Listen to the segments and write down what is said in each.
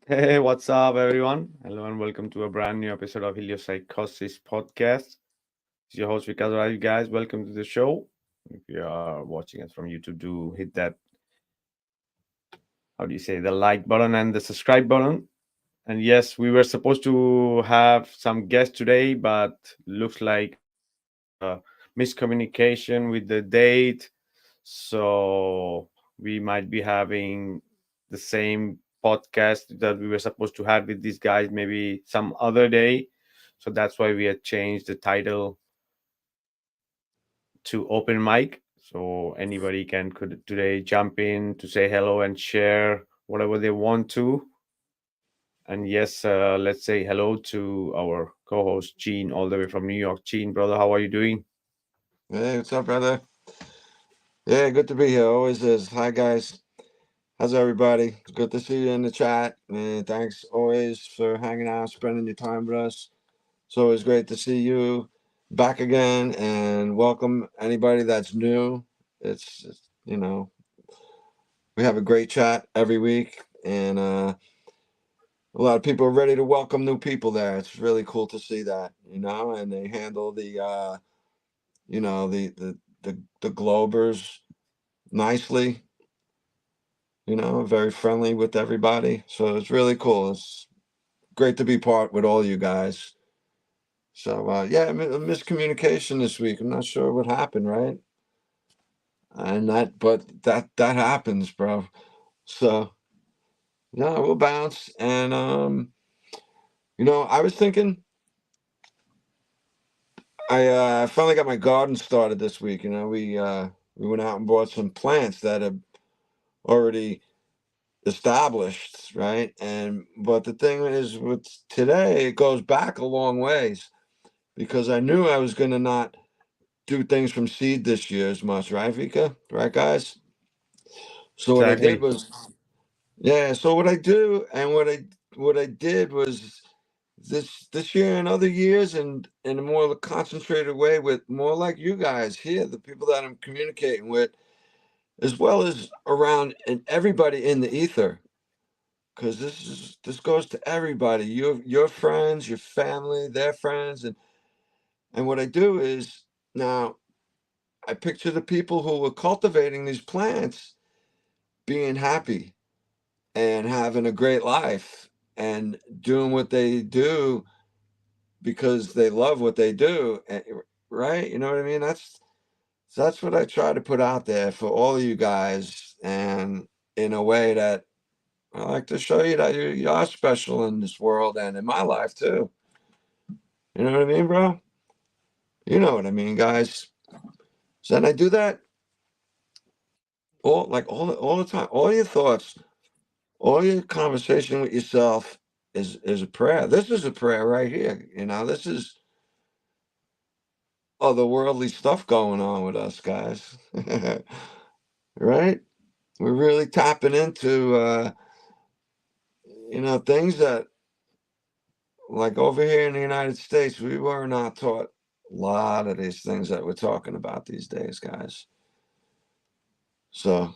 Hey, what's up, everyone? Hello, and welcome to a brand new episode of Heliopsychosis podcast. It's your host, Vikka. Draziv, guys. Welcome to the show. If you are watching us from YouTube, do hit that, how do you say, the like button and the subscribe button. And yes, we were supposed to have some guests today, but looks like miscommunication with the date. So we might be having the same podcast that we were supposed to have with these guys maybe some other day. So that's why we had changed the title to open mic. So anybody can could today jump in to say hello and share whatever they want to. And yes, let's say hello to our co-host Gene, all the way from New York. Gene, brother, how are you doing? Hey, what's up, brother? Yeah, good to be here. Always is. Hi, guys. How's everybody? It's good to see you in the chat. And thanks always for hanging out, spending your time with us. It's always great to see you back again and welcome anybody that's new. It's we have a great chat every week and a lot of people are ready to welcome new people there. It's really cool to see that, and they handle the Globers nicely, very friendly with everybody. So it's really cool. It's great to be part with all you guys. So yeah, a miscommunication this week. I'm not sure what happened, right? But that happens, bro. So no, we'll bounce. And I was thinking, I finally got my garden started this week. We went out and bought some plants that have already established, right? And but the thing is, with today, it goes back a long ways because I knew I was going to not do things from seed this year as much, right, Vika? Right, guys? So what I did Exactly. was, yeah. So what I do and what I did was this year and other years, and in a more concentrated way with more like you guys here, the people that I'm communicating with, as well as around and everybody in the ether. Because this goes to everybody, your friends, your family, their friends, and what I do is now I picture the people who were cultivating these plants being happy and having a great life and doing what they do because they love what they do, right? You know what I mean? That's what I try to put out there for all of you guys, and in a way that I like to show you that you are special in this world and in my life too. You know what I mean, bro? You know what I mean, guys. So then I do that all the time. All your thoughts, all your conversation with yourself is a prayer. This is a prayer right here. This is otherworldly stuff going on with us, guys. Right? We're really tapping into things that, like, over here in the United States, we were not taught a lot of these things that we're talking about these days, guys. So,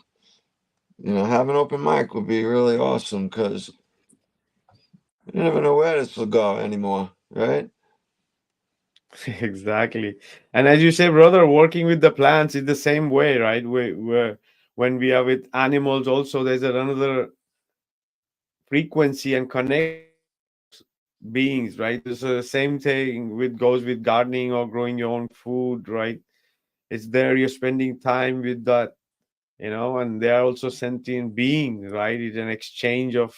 have an open mic would be really awesome because you never know where this will go anymore, right? Exactly. And as you say, brother, working with the plants is the same way, right? When we are with animals, also there's another frequency and connection beings, right? So the same thing with goes with gardening or growing your own food, right? It's there you're spending time with that, and they are also sentient beings, right? It's an exchange of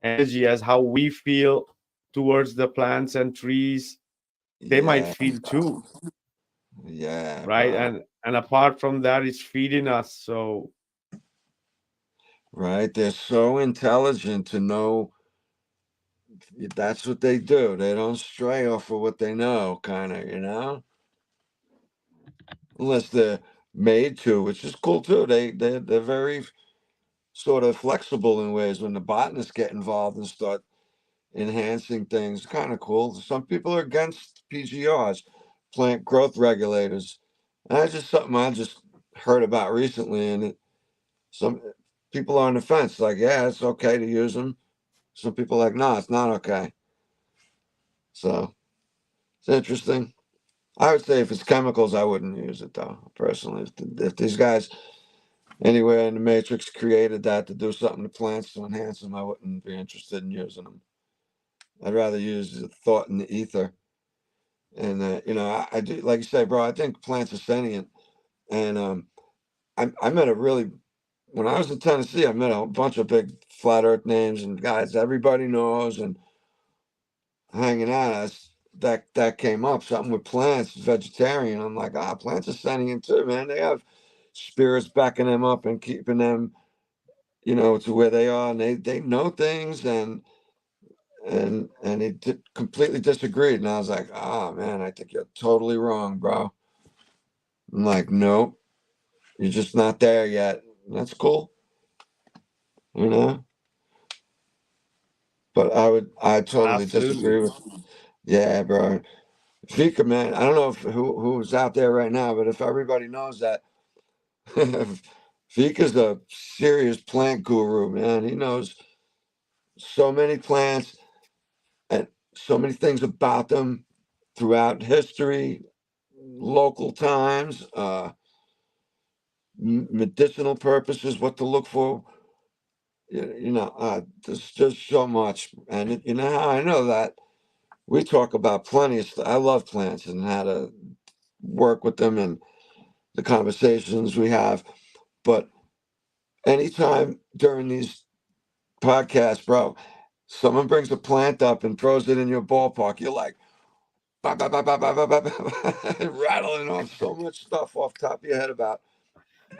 energy as how we feel towards the plants and trees. They might Yeah, feel too, yeah, right? bro. And apart from that, it's feeding us. So Right? They're so intelligent to know that's what they do. They don't stray off of what they know, kind of, unless they're made to, which is cool too. They're very sort of flexible in ways when the botanists get involved and start enhancing things. Kind of cool. Some people are against PGRs, plant growth regulators. And that's just something I just heard about recently, and some people are on the fence. Like, yeah, it's okay to use them. Some people are like, no, it's not okay. So it's interesting. I would say if it's chemicals, I wouldn't use it though. Personally, if these guys anywhere in the Matrix created that to do something to plants to enhance them, I wouldn't be interested in using them. I'd rather use the thought in the ether. And I do, like you say, bro. I think plants are sentient. And I met a really when I was in Tennessee, I met a bunch of big flat Earth names and guys everybody knows and hanging out. That came up something with plants, vegetarian. I'm like, plants are sentient too, man. They have spirits backing them up and keeping them, to where they are, and they know things and he completely disagreed. And I was like, man, I think you're totally wrong, bro. I'm like, nope, you're just not there yet. That's cool, you know. But I totally disagree Absolutely. with. Yeah, bro. Vikka, man, I don't know if who's out there right now, but if everybody knows that, Vika's a serious plant guru, man. He knows so many plants and so many things about them throughout history, local times, medicinal purposes, what to look for. There's just so much. And you know how I know that? We talk about plenty of stuff. I love plants and how to work with them and the conversations we have. But anytime during these podcasts, bro, someone brings a plant up and throws it in your ballpark, you're like, bah, bah, bah, bah, bah, bah, bah, bah, rattling off so much stuff off the top of your head about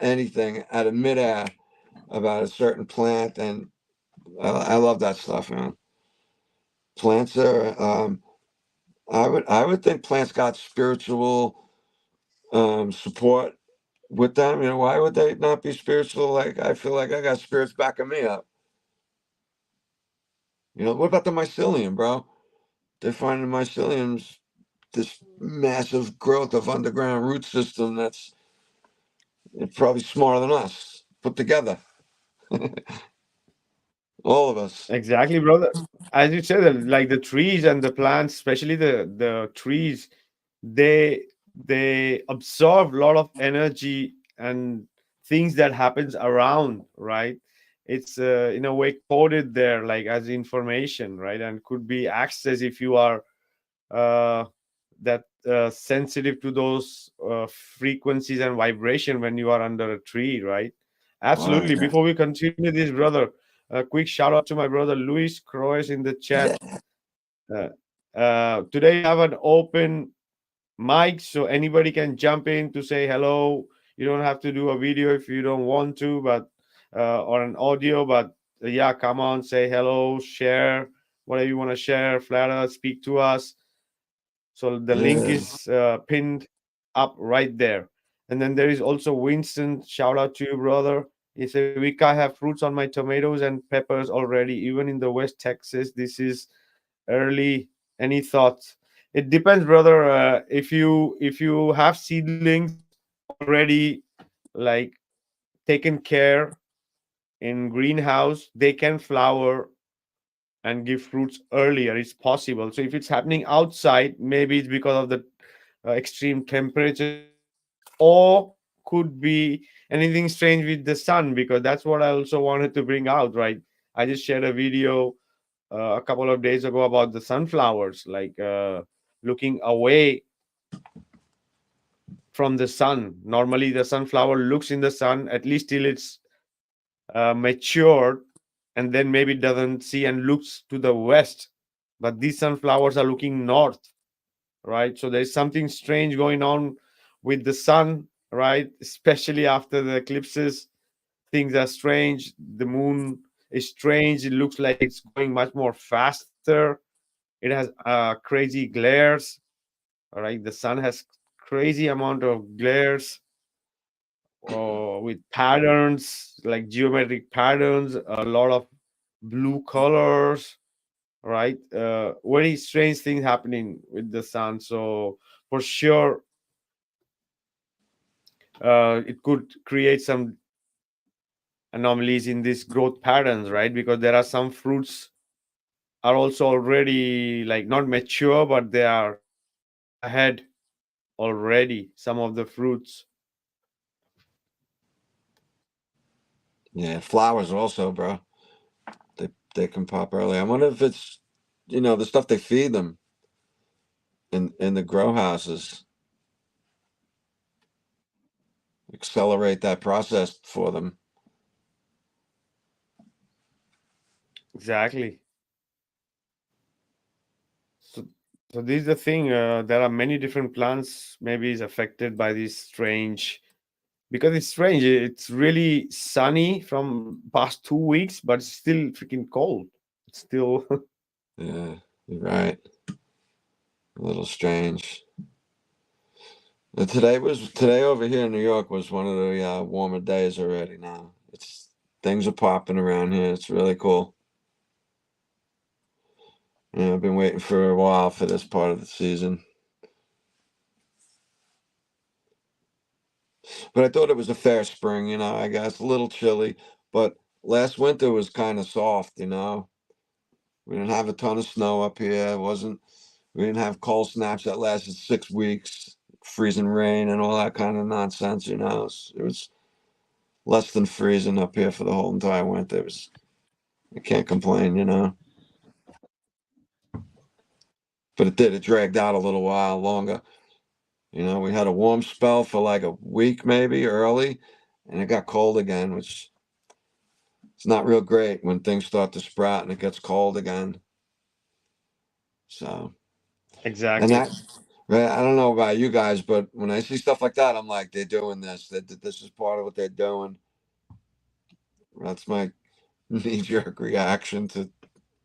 anything out of midair about a certain plant. And I love that stuff, man. Plants are, I would think plants got spiritual support with them. Why would they not be spiritual? Like, I feel like I got spirits backing me up. What about the mycelium, bro? They're finding myceliums, this massive growth of underground root system that's probably smarter than us put together. All of us. Exactly, brother. As you said, like the trees and the plants, especially the trees, they absorb a lot of energy and things that happens around, right? It's in a way coded there, like as information, right? And could be accessed if you are uh, that sensitive to those frequencies and vibration when you are under a tree, right? Word. Absolutely. Before we continue this, brother, a quick shout out to my brother Luis Croes in the chat. Yeah. Uh, Today you have an open mic, so anybody can jump in to say hello. You don't have to do a video if you don't want to, but or an audio, but yeah, come on, say hello, share whatever you want to share, flatter, speak to us. So the link Yeah. is pinned up right there. And then there is also Winston. Shout out to you, brother. He said, Vika, I have fruits on my tomatoes and peppers already, even in the West Texas. This is early. Any thoughts? It depends, brother. If you have seedlings already like taken care in greenhouse, they can flower and give fruits earlier. It's possible. So if it's happening outside, maybe it's because of the extreme temperatures, or could be anything strange with the sun, because that's what I also wanted to bring out, right? I just shared a video a couple of days ago about the sunflowers, like looking away from the sun. Normally the sunflower looks in the sun at least till it's matured, and then maybe doesn't see and looks to the west. But these sunflowers are looking north, right? So there's something strange going on with the sun, right? Especially after the eclipses, things are strange. The moon is strange. It looks like it's going much more faster. It has crazy glares, all right? The sun has crazy amount of glares with patterns, like geometric patterns, a lot of blue colors, right? Very strange things happening with the sun. So for sure, it could create some anomalies in these growth patterns, right? Because there are some fruits. are also already like not mature, but they are ahead already. Some of the fruits. Yeah, flowers also, bro. They can pop early. I wonder if it's, the stuff they feed them in the grow houses accelerate that process for them. Exactly. So, so this is the thing. There are many different plants. Maybe is affected by this strange because it's strange. It's really sunny from past 2 weeks, but it's still freaking cold. It's still Yeah, you're right. A little strange. And today over here in New York was one of the warmer days already. Now things are popping around here. It's really cool. Yeah, I've been waiting for a while for this part of the season, but I thought it was a fair spring. I guess a little chilly, but last winter was kind of soft. We didn't have a ton of snow up here. It wasn't. We didn't have cold snaps that lasted 6 weeks, freezing rain and all that kind of nonsense. It was less than freezing up here for the whole entire winter. I can't complain. But it did. It dragged out a little while longer. We had a warm spell for like a week maybe early, and it got cold again, which it's not real great when things start to sprout and it gets cold again. So, and exactly. that, right, I don't know about you guys, but when I see stuff like that, I'm like, they're doing this. That this is part of what they're doing. That's my knee jerk reaction to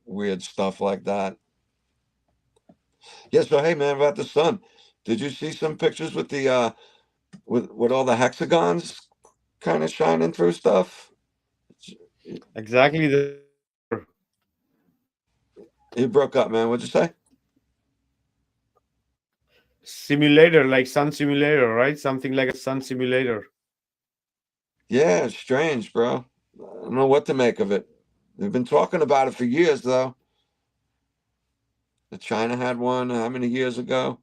weird stuff like that. Yeah. So hey, man, about the sun, did you see some pictures with the with all the hexagons kind of shining through stuff? Exactly the simulator You broke up, man. What'd you say? simulator, like sun simulator, right? Something like a sun simulator. Yeah, it's strange, bro. I don't know what to make of it. They've been talking about it for years, though. China had one how many years ago?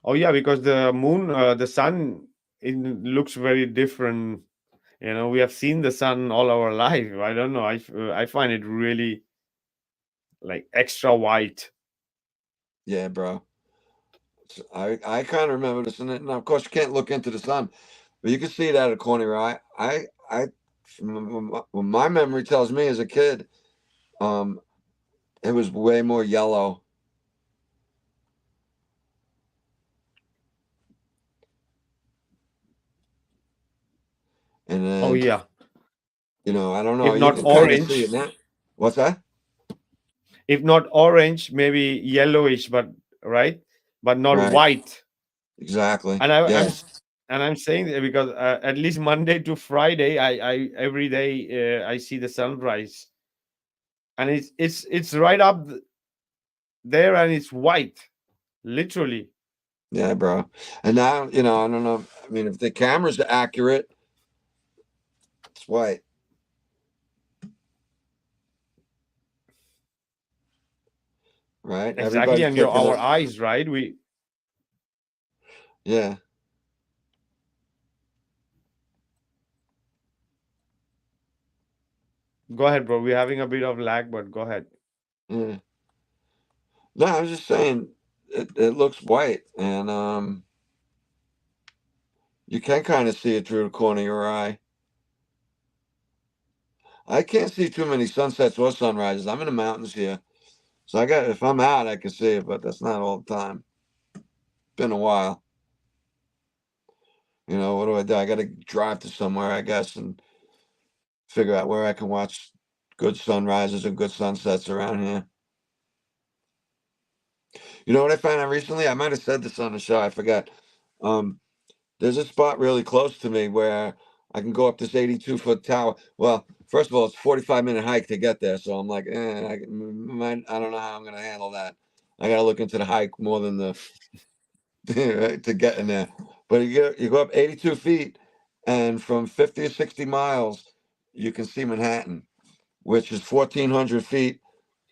Oh yeah, because the moon, the sun, it looks very different. We have seen the sun all our life. I don't know. I find it really like extra white. Yeah, bro. I kind of remember this, and now of course you can't look into the sun, but you can see it out of the corner of your eye. What my memory tells me as a kid, um, it was way more yellow, and Oh then yeah, I don't know. if You not can kind of see it orange, now. What's that? if not orange, maybe yellowish, but right, but not Right. white. Exactly. And Yeah. I'm saying that because at least Monday to Friday, I every day I see the sunrise, and it's right up there, and it's white, literally. Yeah, bro. And now, I don't know. I mean, if the cameras are accurate, it's white, right? Exactly, Everybody's and your taking our it. eyes, right? We Yeah. Go ahead, bro. We're having a bit of lag, but go ahead. Yeah. No, I was just saying it looks white, and you can kind of see it through the corner of your eye. I can't see too many sunsets or sunrises. I'm in the mountains here. So if I'm out, I can see it, but that's not all the time. Been a while. What do I do? I got to drive to somewhere, I guess, and figure out where I can watch good sunrises and good sunsets around here. You know what I found out recently? I might have said this on the show. I forgot. Um, there's a spot really close to me where I can go up this 82-foot tower. Well, first of all, it's a 45-minute hike to get there. So I'm like, I don't know how I'm going to handle that. I got to look into the hike more than the right, to get in there. But you go up 82 feet, and from 50 or 60 miles, you can see Manhattan. which is 1,400 feet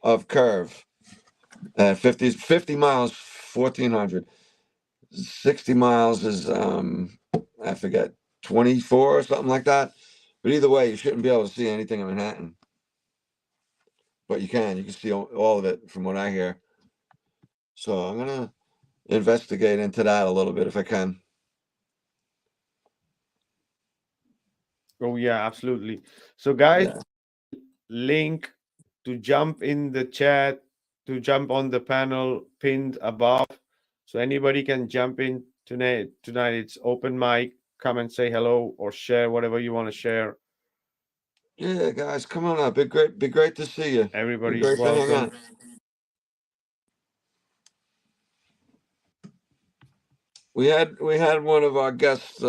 of curve. 50 miles, 1,400. 60 miles is I forget, 24 or something like that. But either way, you shouldn't be able to see anything in Manhattan. But you can see all of it from what I hear. So I'm gonna investigate into that a little bit if I can. Oh yeah, absolutely. So guys, Yeah. link to jump in the chat, to jump on the panel pinned above. So anybody can jump in tonight. Tonight it's open mic. Come and say hello or share whatever you want to share. Yeah, guys, come on up. Be great to see you. Be Everybody's great to hang welcome. out. We had one of our guest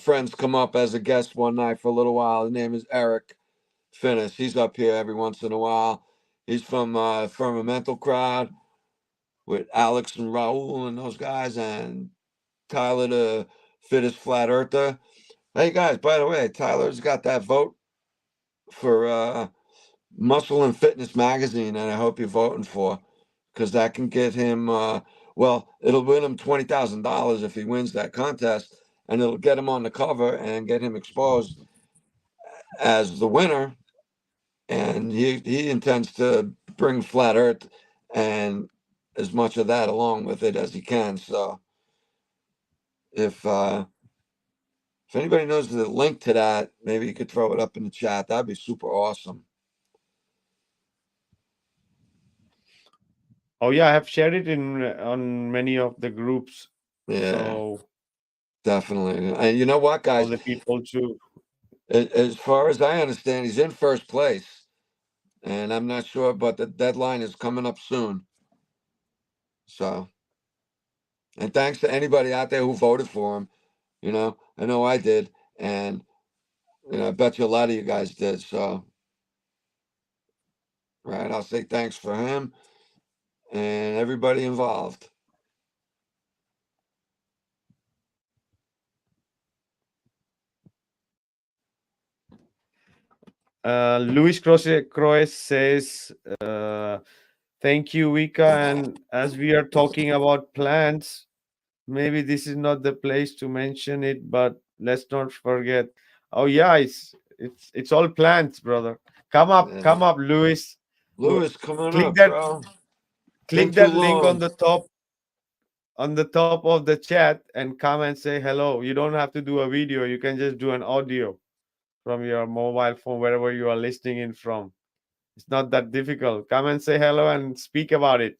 friends come up as a guest one night for a little while. His name is Eric Finnis. He's up here every once in a while. He's from Mental Crowd with Alex and Raul and those guys, and Tyler the fittest flat earther. Hey guys, by the way, Tyler's got that vote for Muscle and Fitness magazine, and I hope you're voting for, because that can get him. Well, it'll win him $20,000 if he wins that contest, and it'll get him on the cover and get him exposed as the winner. And he intends to bring flat Earth and as much of that along with it as he can. So if anybody knows the link to that, maybe you could throw it up in the chat. That'd be super awesome. Oh yeah, I have shared it in on many of the groups. Yeah, So definitely. And you know what, all guys? the people too. As far as I understand, he's in first place, and I'm not sure, but the deadline is coming up soon. So, and thanks to anybody out there who voted for him. I know I did, and I bet you a lot of you guys did. So, right, I'll say thanks for him and everybody involved. Luis Croes says, thank you, Vika. And as we are talking about plants, maybe this is not the place to mention it, but let's not forget. Oh yeah, it's all plants, brother. Yeah. Come up, Luis. Lewis, come on Click up, that bro. Been click too that link long. on the top of the chat and come and say hello. You don't have to do a video, you can just do an audio from your mobile phone, wherever you are listening in from. It's not that difficult. Come and say hello and speak about it.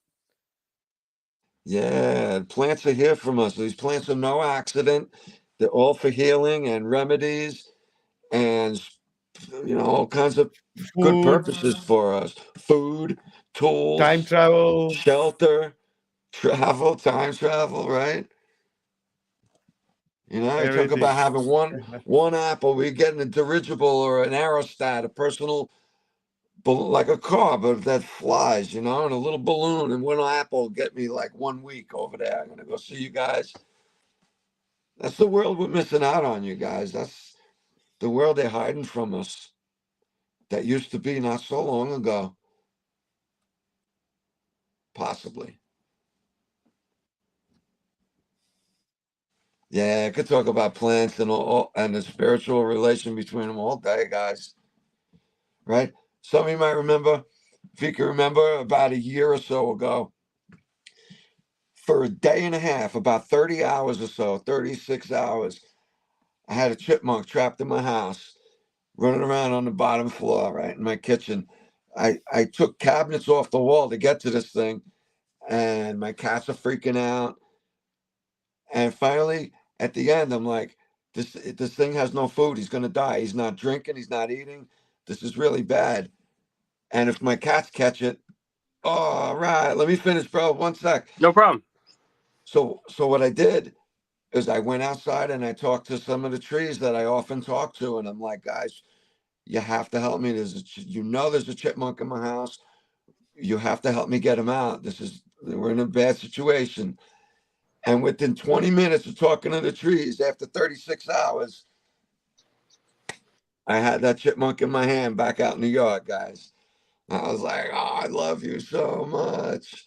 Yeah, plants are here from us. These plants are no accident. They're all for healing and remedies and all kinds of good Food, purposes for us. Food, time tools, travel, shelter, travel, time travel, right? You talk everything. about having one apple, we getting a dirigible or an aerostat, a personal like a car, but that flies, and a little balloon, and one apple will get me like 1 week over there. I'm gonna go see you guys. That's the world we're missing out on, you guys. That's the world they're hiding from us. That used to be not so long ago, possibly. Yeah, I could talk about plants and all and the spiritual relation between them all day, guys. Right? Some of you might remember, if you can remember, about a year or so ago, for a day and a half, about 30 hours or so, 36 hours, I had a chipmunk trapped in my house, running around on the bottom floor, right in my kitchen. I took cabinets off the wall to get to this thing, and my cats are freaking out. And finally, at the end, I'm like, this thing has no food. He's gonna die. He's not drinking. He's not eating. This is really bad. And if my cats catch it, oh, all right. Let me finish, bro. One sec. No problem. So what I did is I went outside and I talked to some of the trees that I often talk to, and I'm like, guys, you have to help me. There's a chipmunk in my house. You have to help me get him out. We're in a bad situation. And within 20 minutes of talking to the trees, after 36 hours, I had that chipmunk in my hand back out in the yard, guys. I was like, oh, I love you so much.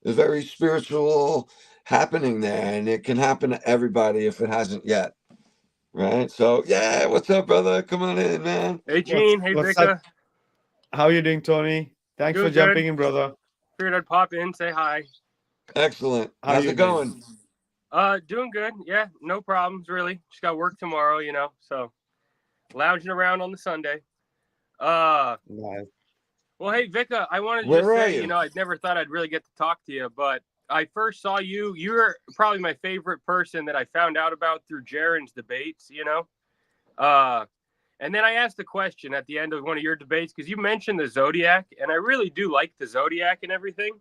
It's very spiritual happening there, and it can happen to everybody if it hasn't yet. Right? So, yeah, what's up, brother? Come on in, man. Hey What's Gene, hey what's up? Vikka. How you doing, Tony? Thanks for Doing good. jumping in, brother. Figured I'd pop in, say hi. Excellent. How How's you it doing? going? Doing good. Yeah, no problems really. Just got work tomorrow, so lounging around on the Sunday. Uh, Nice. well, hey Vikka, I wanted to just Where are say, you? I never thought I'd really get to talk to you, but I first saw you. You're probably my favorite person that I found out about through Jaren's debates. Uh, and then I asked a question at the end of one of your debates because you mentioned the zodiac, and I really do like the zodiac and everything.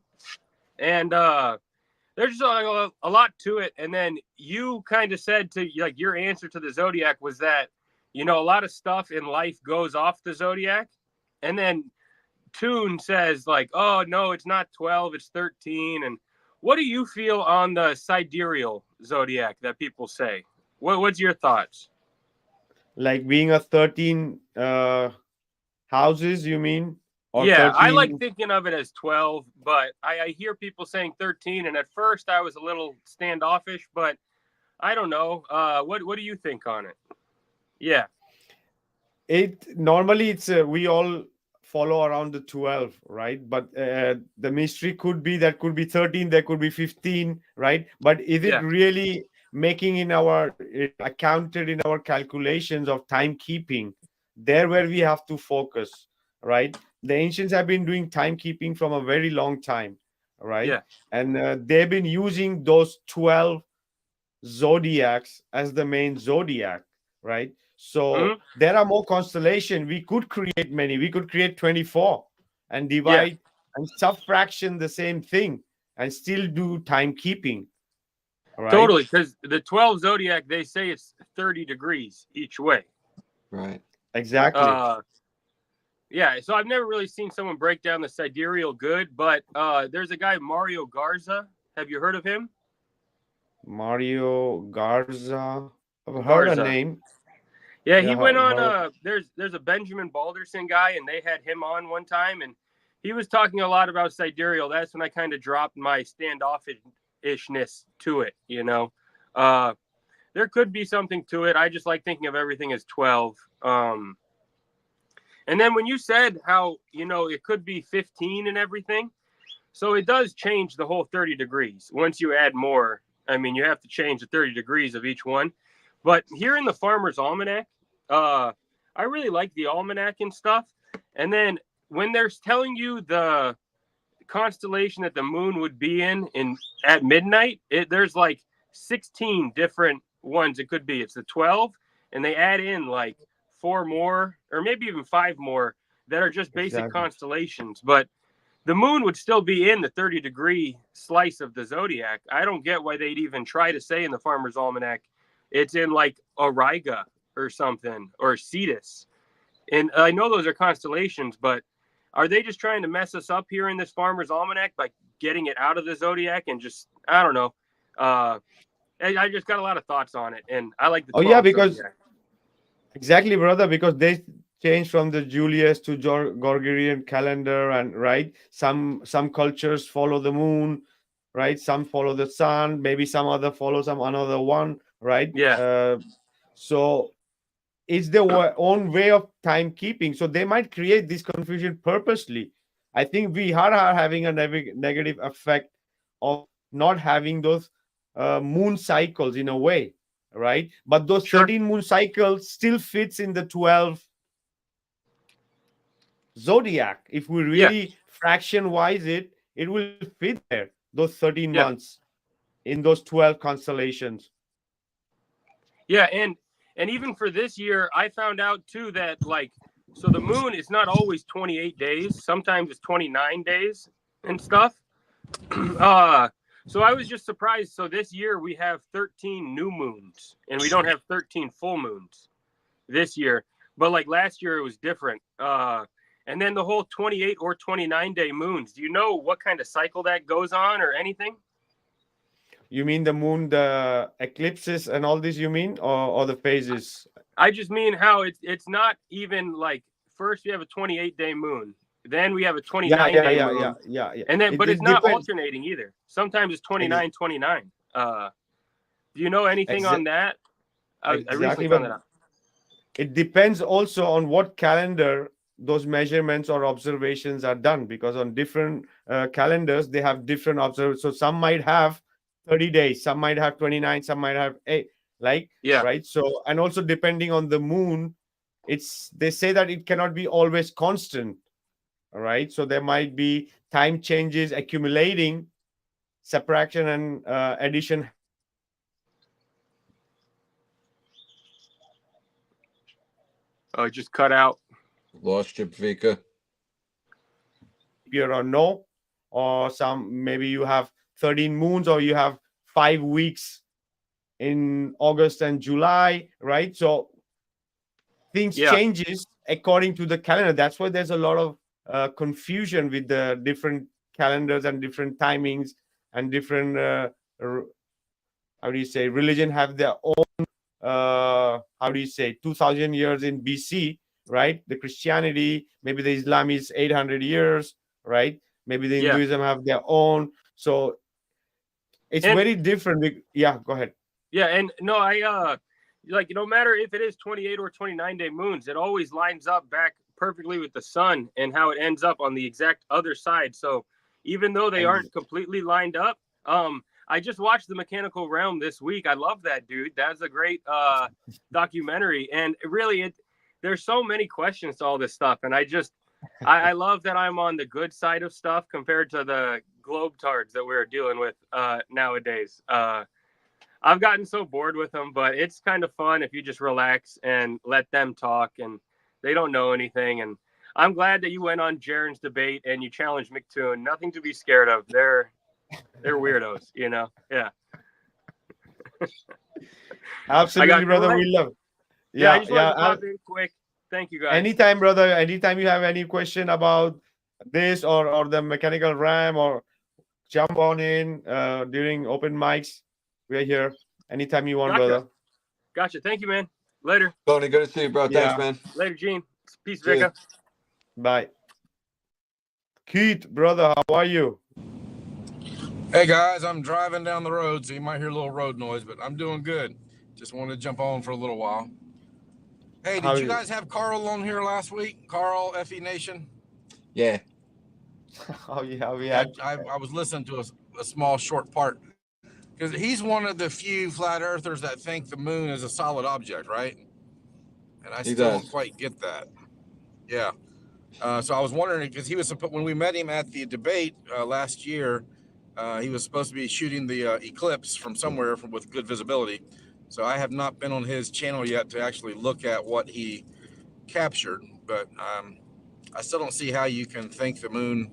And there's just a lot to it. And then you kind of said to like your answer to the zodiac was that a lot of stuff in life goes off the zodiac, and then Toon says like, oh no, it's not 12, it's 13. And what do you feel on the sidereal zodiac that people say? What's your thoughts? Like being a 13 houses, you mean? Or Yeah, I like 13? thinking of it as 12, but I hear people saying 13, and at first I was a little standoffish, but I don't know. What do you think on it? Yeah, It normally it's we all follow around the 12, right? But the mystery could be that could be 13, there could be 15, right? But is it yeah, really making in our accounted in our calculations of timekeeping? There where we have to focus, right? The ancients have been doing timekeeping from a very long time, right? yeah. And they've been using those 12 zodiacs as the main zodiac, right? So Hmm. there are more constellation. We could create many. We could create 24 and Yeah, divide and subtraction the same thing and still do timekeeping, right? totally. Because the 12 zodiac, they say it's 30 degrees each way. Right. Exactly. Uh, yeah. So I've never really seen someone break down the sidereal good, but there's a guy Mario Garza. Have you heard of him? Mario Garza. I've heard a Garza. name. Yeah, he Yeah, went on. heard. There's a Benjamin Balderson guy, and they had him on one time, and he was talking a lot about sidereal. That's when I kind of dropped my standoffishness to it. Uh, there could be something to it. I just like thinking of everything as 12. And then when you said how it could be 15 and everything, so it does change the whole 30 degrees. Once you add more, I mean, you have to change the 30 degrees of each one. But here in the Farmer's Almanac, uh, I really like the almanac and stuff. And then when they're telling you the constellation that the moon would be in at midnight, there's like 16 different ones it could be. It's the 12, and they add in like four more, or maybe even five more that are just basic Exactly. constellations. But the moon would still be in the 30-degree slice of the zodiac. I don't get why they'd even try to say in the Farmer's Almanac it's in like Auriga or something or Cetus. And I know those are constellations, but are they just trying to mess us up here in this Farmer's Almanac by getting it out of the zodiac and just I don't know. Uh, I just got a lot of thoughts on it, and I like the Oh yeah, 12 because zodiac. exactly, brother, because they changed from the Julius to Gregorian calendar, and right, some cultures follow the moon, right? Some follow the sun, maybe some other follow some another one, right? Yeah, So it's their own way of timekeeping. So they might create this confusion purposely. I think we are having a negative effect of not having those moon cycles in a way, right? But those sure. 13 moon cycles still fits in the 12 zodiac. If we Yeah, really fraction wise it will fit there. Those 13 yeah, months in those 12 constellations. yeah, and even for this year, I found out too that like so the moon is not always 28 days. Sometimes it's 29 days and stuff. Uh, so I was just surprised. So this year we have 13 new moons, and we don't have 13 full moons this year. But like last year, it was different. And then the whole 28 or 29-day moons. Do you know what kind of cycle that goes on or anything? You mean the moon, the eclipses and all this, you mean, or the phases? I just mean how it's not even like first we have a 28-day moon, Then we have a Yeah, 29-day moon. yeah. And then, but It it's not depends. alternating either. Sometimes it's 29, 29. Do you know anything on that? I recently Exactly, found but that out. it depends also on what calendar those measurements or observations are done, because on different calendars they have different observations. So some might have 30 days, some might have 29, some might have 8, like, Yeah. right? So, and also depending on the moon, it's, they say that it cannot be always constant. All right, so there might be time changes accumulating, subtraction and addition Oh, it just cut out. Lost you, Vika. year or no, or some, maybe you have 13 moons, or you have 5 weeks in August and July, right? So things Yeah. changes according to the calendar. That's why there's a lot of confusion with the different calendars and different timings and different how do you say, religion have their own how do you say, 2000 years in BC, right? The Christianity, maybe the Islam is 800 years, right? Maybe the Yeah. Hinduism have their own. So it's And very different. Yeah, go ahead. yeah, and no, like, no matter if it is 28 or 29-day moons, it always lines up back perfectly with the sun and how it ends up on the exact other side. So even though they aren't completely lined up, I just watched The Mechanical Realm this week. I love that, dude. That's a great documentary, and really, there's so many questions to all this stuff, and I love that I'm on the good side of stuff compared to the globetards that we're dealing with nowadays. I've gotten so bored with them, but it's kind of fun if you just relax and let them talk, and they don't know anything. And I'm glad that you went on Jaren's debate and you challenged McToon. Nothing to be scared of. They're weirdos, you know? Yeah. Absolutely, brother. We love. Yeah, I Yeah, just wanted yeah. to pop in quick. Thank you, guys. Anytime, brother. Anytime you have any question about this or the mechanical ram, or jump on in during open mics, we are here anytime you want, brother. Gotcha. Thank you, man. Later. Tony, good to see you, bro. Yeah. Thanks, man. Later, Gene. Peace, See ya. Vikka. Bye. Keith, brother, how are you? Hey guys, I'm driving down the road, so you might hear a little road noise, but I'm doing good. Just wanted to jump on for a little while. Hey, did you guys have Carl on here last week? Carl, FE Nation? Yeah. Oh, yeah, we had. I was listening to a small short part, because he's one of the few flat earthers that think the moon is a solid object, right? And I still don't quite get that. Yeah. So I was wondering, because he was when we met him at the debate last year, he was supposed to be shooting the eclipse from somewhere with good visibility. So I have not been on his channel yet to actually look at what he captured, but I still don't see how you can think the moon.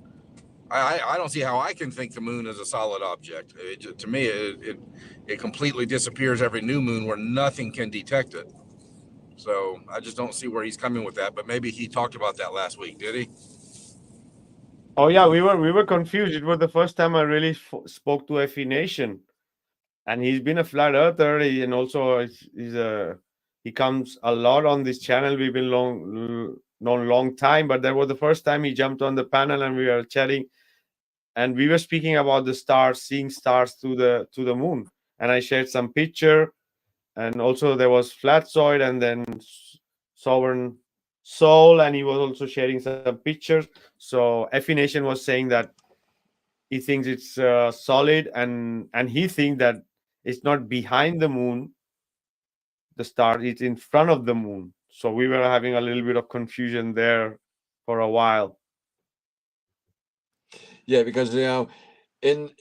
I don't see how I can think the moon is a solid object. To me, it completely disappears every new moon where nothing can detect it. So I just don't see where he's coming with that. But maybe he talked about that last week, did he? Oh yeah, we were confused. It was the first time I really spoke to FE Nation, and he's been a flat earther, and also he comes a lot on this channel. We've been long time, but that was the first time he jumped on the panel, and we were chatting, and we were speaking about the stars, seeing stars to the moon, and I shared some picture, and also there was Flatzoid, and then Sovereign Soul, and he was also sharing some pictures. So FE Nation was saying that he thinks it's solid, and he thinks that it's not behind the moon, the star, it's in front of the moon. So we were having a little bit of confusion there for a while. Yeah, because in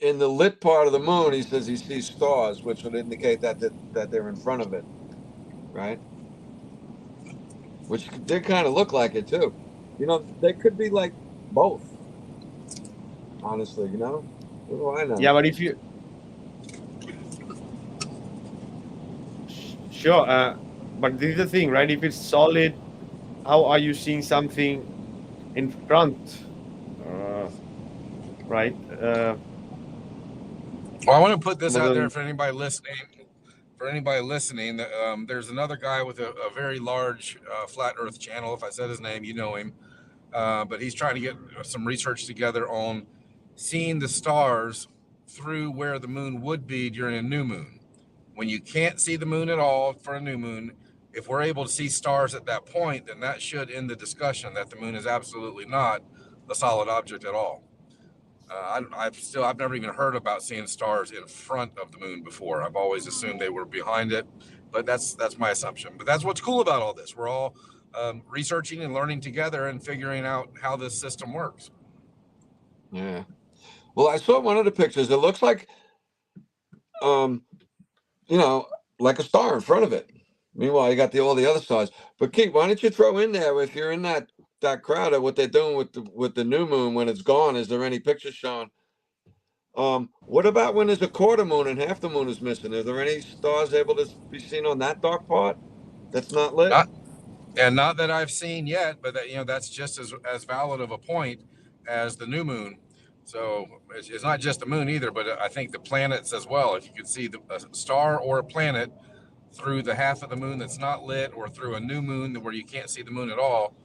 the lit part of the moon, he says he sees stars, which would indicate that they're in front of it, right? Which they kind of look like it too. They could be like both. Honestly, what do I know? Yeah, but if you sure, but this is the thing, right? If it's solid, how are you seeing something in front? Right? Well, I want to put this out there for anybody listening. There's another guy with a very large flat Earth channel. If I said his name, you know him. but he's trying to get some research together on seeing the stars through where the moon would be during a new moon. When you can't see the moon at all for a new moon, if we're able to see stars at that point, then that should end the discussion that the moon is absolutely not a solid object at all. I've never even heard about seeing stars in front of the moon before. I've always assumed they were behind it, but that's my assumption. But that's what's cool about all this. We're all researching and learning together and figuring out how this system works. Yeah. Well, I saw one of the pictures. It looks like, like a star in front of it. Meanwhile, you got all the other stars. But Keith, why don't you throw in there, if you're in that crowd, of what they're doing with the new moon when it's gone? Is there any pictures shown? What about when there's a quarter moon and half the moon is missing? Are there any stars able to be seen on that dark part that's not lit? Not that I've seen yet, but that's just as valid of a point as the new moon. So it's not just the moon either, but I think the planets as well. If you could see a star or a planet through the half of the moon that's not lit, or through a new moon where you can't see the moon at all,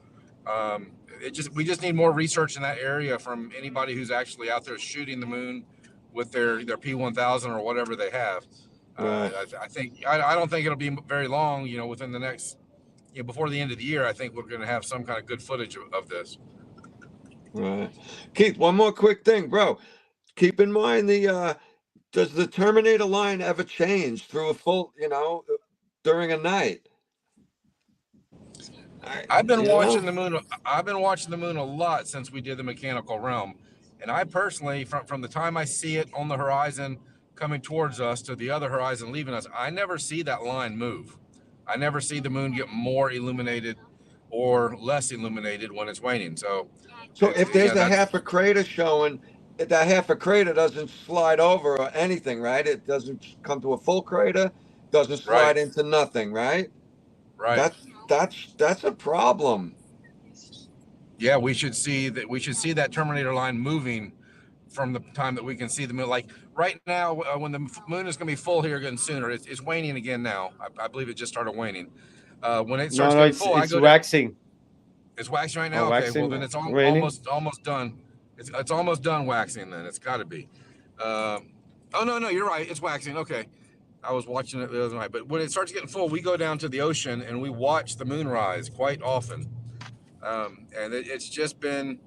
we just need more research in that area from anybody who's actually out there shooting the moon with their P1000 or whatever they have. Right. I don't think it'll be very long. Within the next, before the end of the year, I think we're going to have some kind of good footage of this. Right. Keith, one more quick thing, bro. Keep in mind does the Terminator line ever change through a full, during a night? I've been watching the moon. I've been watching the moon a lot since we did the mechanical realm, and I personally, from the time I see it on the horizon coming towards us to the other horizon leaving us, I never see that line move. I never see the moon get more illuminated or less illuminated when it's waning. So if there's a half a crater showing, that half a crater doesn't slide over or anything, right? It doesn't come to a full crater, doesn't slide into nothing, right? Right. That's a problem. Yeah, we should see that Terminator line moving from the time that we can see the moon. Like right now, when the moon is going to be full here again sooner, it's waning again now. I believe it just started waning. When it starts getting full, it's waxing. It's waxing right now. Oh, okay, waxing, well then it's almost done. It's almost done waxing. Then it's got to be. Oh no, you're right. It's waxing. Okay, I was watching it the other night. But when it starts getting full, we go down to the ocean and we watch the moon rise quite often. And it's just been,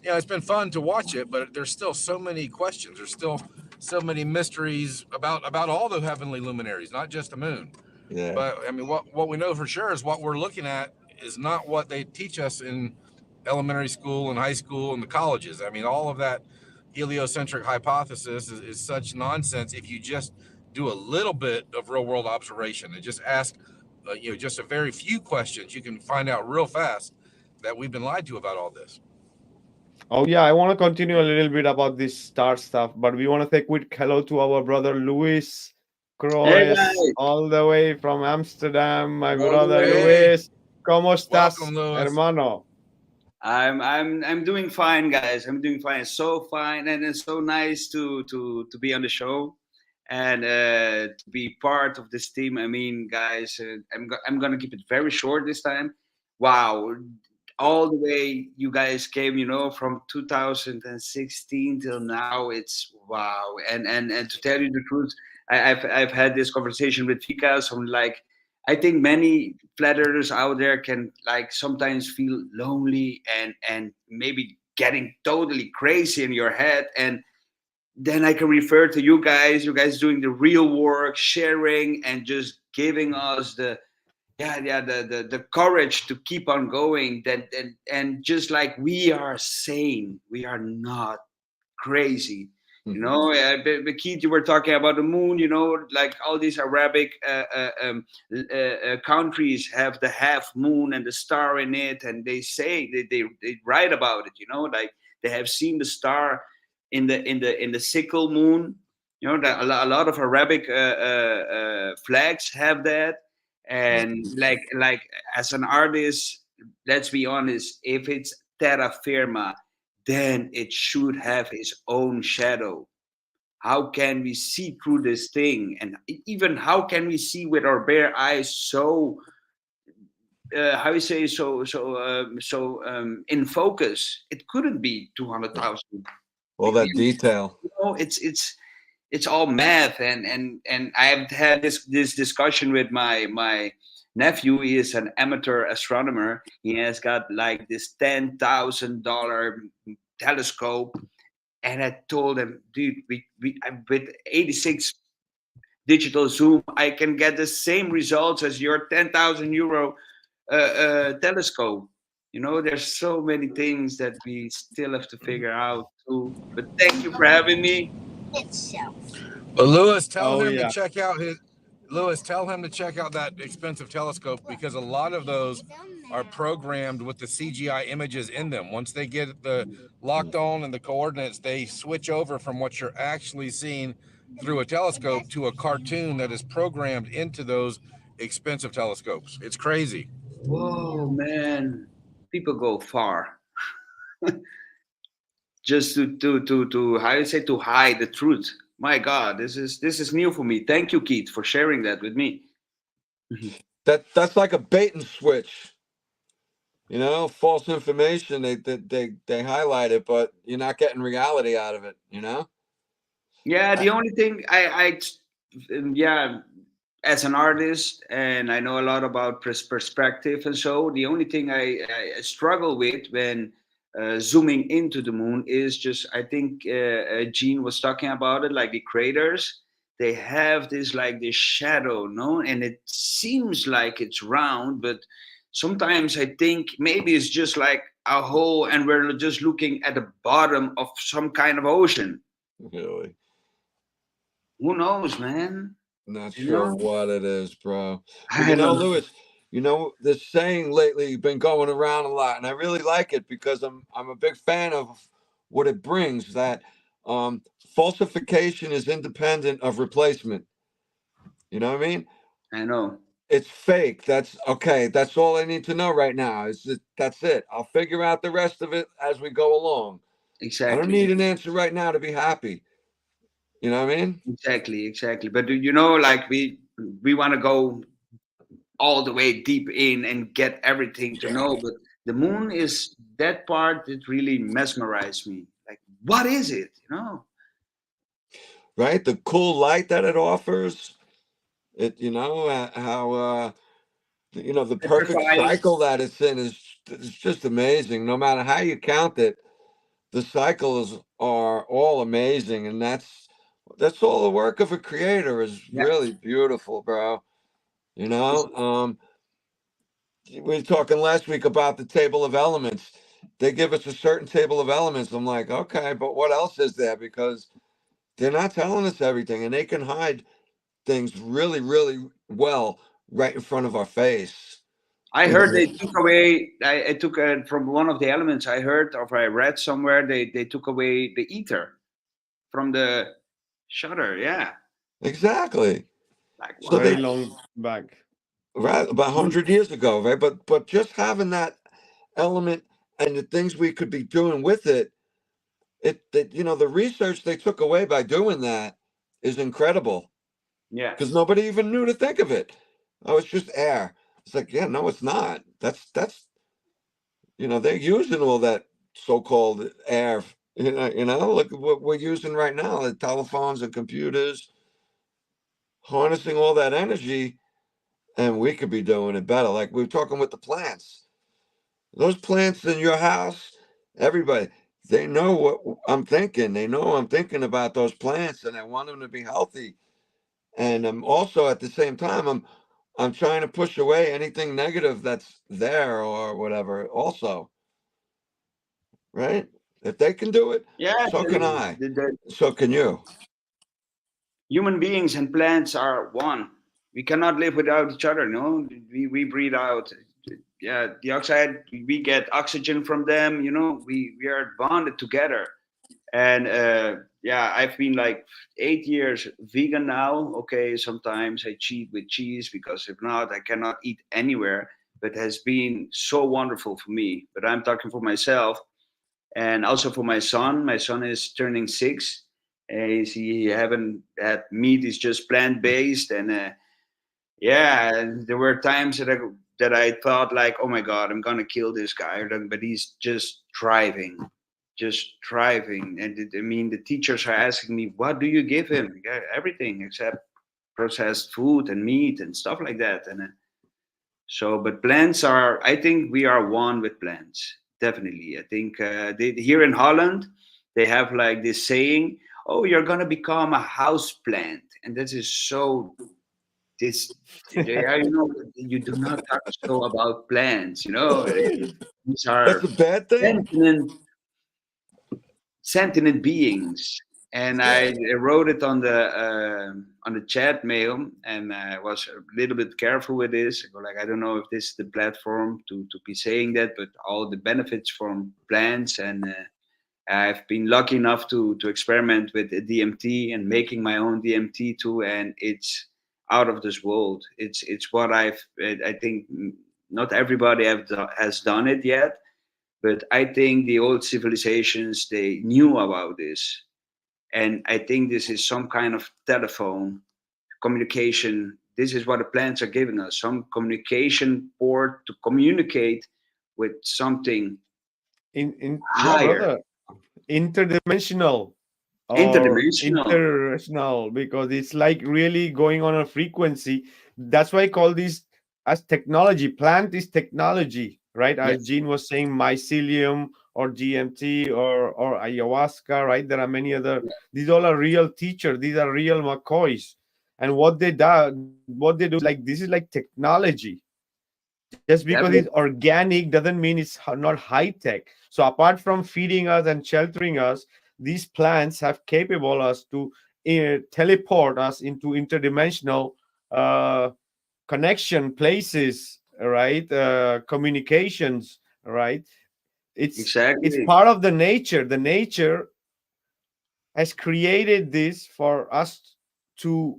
it's been fun to watch it, but there's still so many questions. There's still so many mysteries about all the heavenly luminaries, not just the moon. Yeah. But I mean, what we know for sure is what we're looking at is not what they teach us in elementary school and high school and the colleges. I mean, all of that heliocentric hypothesis is such nonsense if you just do a little bit of real world observation and just ask, just a very few questions. You can find out real fast that we've been lied to about all this. Oh yeah, I want to continue a little bit about this star stuff, but we want to say a quick hello to our brother Luis Crores, all the way from Amsterdam. My brother Luis, ¿cómo estás, hermano? I'm doing fine, guys. I'm doing fine. It's so fine, and it's so nice to be on the show and to be part of this team. I mean, guys, I'm gonna keep it very short this time. Wow, all the way you guys came, from 2016 till now. It's wow, and to tell you the truth, I've had this conversation with Vikka. So I think many flat earthers out there can sometimes feel lonely and maybe getting totally crazy in your head. And then I can refer to you guys doing the real work, sharing and just giving us the courage to keep on going. And just like we are sane, we are not crazy. But Keith, you were talking about the moon. Like all these Arabic countries have the half moon and the star in it, and they say they write about it. Like they have seen the star in the sickle moon. That a lot of Arabic flags have that. And like as an artist, let's be honest, if it's terra firma, then it should have its own shadow. How can we see through this thing? And even how can we see with our bare eyes so how you say, in focus, it couldn't be 200,000. All that detail. You know, it's all math, and I've had this discussion with my nephew. He is an amateur astronomer. He has got like this $10,000 telescope, and I told him, dude, with 86 digital zoom, I can get the same results as your 10,000 euro telescope. You know, there's so many things that we still have to figure out too. But thank you for having me. But Lewis, tell Oh, him to yeah. check out that expensive telescope, because a lot of those are programmed with the CGI images in them. Once they get the locked on and the coordinates, they switch over from what you're actually seeing through a telescope to a cartoon that is programmed into those expensive telescopes. It's crazy. Whoa, man. People go far. Just to how you say, to hide the truth. My God, this is new for me. Thank you, Keith, for sharing that with me. That's like a bait and switch. You know, false information. They highlight it, but you're not getting reality out of it. You know. Yeah, the only thing yeah, as an artist, and I know a lot about perspective, and so the only thing I struggle with when zooming into the moon is just, I think Gene was talking about it, like the craters, they have this like this shadow, no, and it seems like it's round, but sometimes I think maybe it's just like a hole, and we're just looking at the bottom of some kind of ocean. Really. Who knows, man? Not You sure know? what it is, bro. But I you don't know, know. Lewis, you know, this saying lately been going around a lot, and I really like it because I'm a big fan of what it brings. That falsification is independent of replacement. You know what I mean? I know. It's fake. That's okay. That's all I need to know right now. That's it. I'll figure out the rest of it as we go along. I don't Exactly. need an answer right now to be happy. You know what I mean? Exactly. But you know, like we want to go all the way deep in and get everything to know. But the moon is that part that really mesmerized me. Like, what is it? You know? Right? The cool light that it offers. It, you know, how you know, the perfect Petrifying. cycle that it's in is just amazing. No matter how you count it, the cycles are all amazing, and that's all the work of a creator is Yeah. really beautiful, bro. You know, we were talking last week about the table of elements. They give us a certain table of elements. I'm like, okay, but what else is there? Because they're not telling us everything, and they can hide things really, really well right in front of our face. I You know, heard they took away. I took from one of the elements. I heard, or I read somewhere, they took away the ether from the shutter. Yeah. exactly. Like, So what? Very they long back. right about 100 years ago, right? But just having that element and the things we could be doing with it, that you know, the research they took away by doing that is incredible Yeah. because nobody even knew to think of it. Oh, it's just air. It's like, yeah, no, it's not. That's you know, they're using all that so-called air. You know, look at what we're using right now, the telephones and computers, harnessing all that energy, and we could be doing it better. Like we were talking with the plants. Those plants in your house, everybody, they know what I'm thinking. They know I'm thinking about those plants, and I want them to be healthy. And I'm also at the same time, I'm trying to push away anything negative that's there or whatever. Also, right? If they can do it, Yeah. so can I. The So can you. human beings and plants are one. We cannot live without each other. No, we breathe out. Yeah, dioxide. We get oxygen from them. You know, we are bonded together. And yeah, I've been like 8 years vegan now. Okay, sometimes I cheat with cheese because if not, I cannot eat anywhere. But it has been so wonderful for me. But I'm talking for myself and also for my son. My son is turning 6. He haven't had meat; is just plant based, and yeah, there were times that I thought like, oh my God, I'm gonna kill this guy, but he's just thriving, And I mean, the teachers are asking me, what do you give him? Yeah, everything except processed food and meat and stuff like that. And so, but plants are, I think we are one with plants, definitely. I think here in Holland, they have like this saying, oh, you're going to become a house plant. And this is so, this, yeah, you know, you do not talk so about plants, you know. These That's are a bad thing. sentient beings. And I wrote it on the chat mail, and I was a little bit careful with this. I go like, I don't know if this is the platform to be saying that, but all the benefits from plants, and I've been lucky enough to experiment with DMT and making my own DMT too, and it's out of this world. It's what I think not everybody has done it yet, but I think the old civilizations, they knew about this. And I think this is some kind of telephone communication. This is what the plants are giving us, some communication port to communicate with something Yeah, higher, brother, interdimensional or interdimensional. interrational, because it's like really going on a frequency. That's why I call this as technology. Plant is technology, right? As Yes, Gene was saying, mycelium or GMT or ayahuasca, right? There are many other. These all are real teachers. These are real McCoys, and what they do is like, this is like technology. Just because it's definitely. organic doesn't mean it's not high tech. So apart from feeding us and sheltering us, these plants have capable us to teleport us into interdimensional uh, connection places, right? Communications, right? It's Exactly. part of the nature. The nature has created this for us to,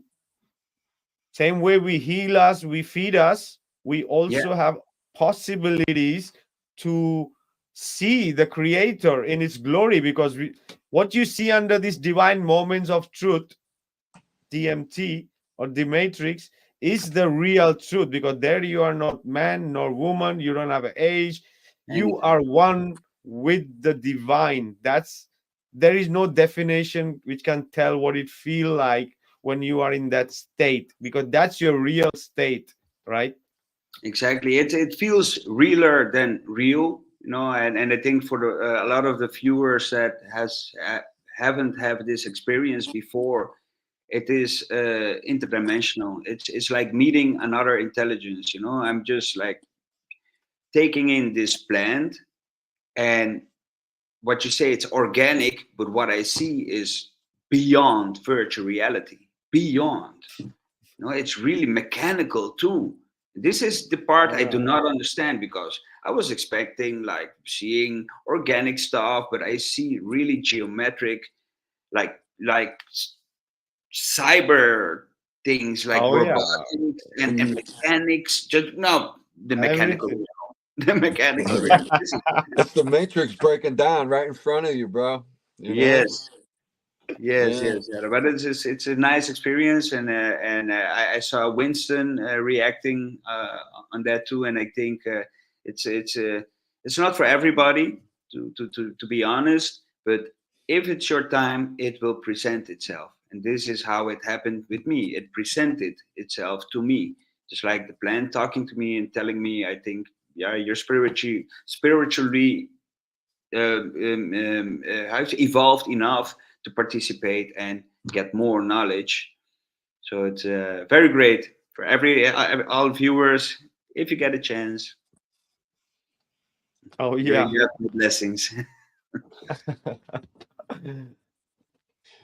same way we heal us, we feed us, we Yeah, also have possibilities to see the creator in its glory, because what you see under these divine moments of truth, DMT or the matrix, is the real truth, because there you are not man nor woman, you don't have an age, you anything. are one with the divine. That's, there is no definition which can tell what it feel like when you are in that state, because that's your real state, right? Exactly. It feels realer than real, you know, and I think for a lot of the viewers that haven't had this experience before, it is interdimensional. It's like meeting another intelligence, you know. I'm just like taking in this plant, and what you say, it's organic, but what I see is beyond virtual reality, beyond. No, it's really mechanical too. This is the part Oh I do yeah. not understand, because I was expecting like seeing organic stuff, but I see really geometric, like cyber things, like Oh yeah. robotics and And mechanics. Just no, the mechanical Everything. realm, the mechanical realm. This is, it's the matrix breaking down right in front of you, bro. You know? yes, yes, Yeah. yes, yeah. But it's a nice experience, and I saw Winston reacting on that too, and I think it's it's uh, it's not for everybody to be honest, but if it's your time, it will present itself, and this is how it happened with me. It presented itself to me, just like the plant talking to me and telling me, I think, yeah, you're spiritually how to evolved enough to participate and get more knowledge. So it's very great for all viewers. If you get a chance, Oh you yeah. have the blessings.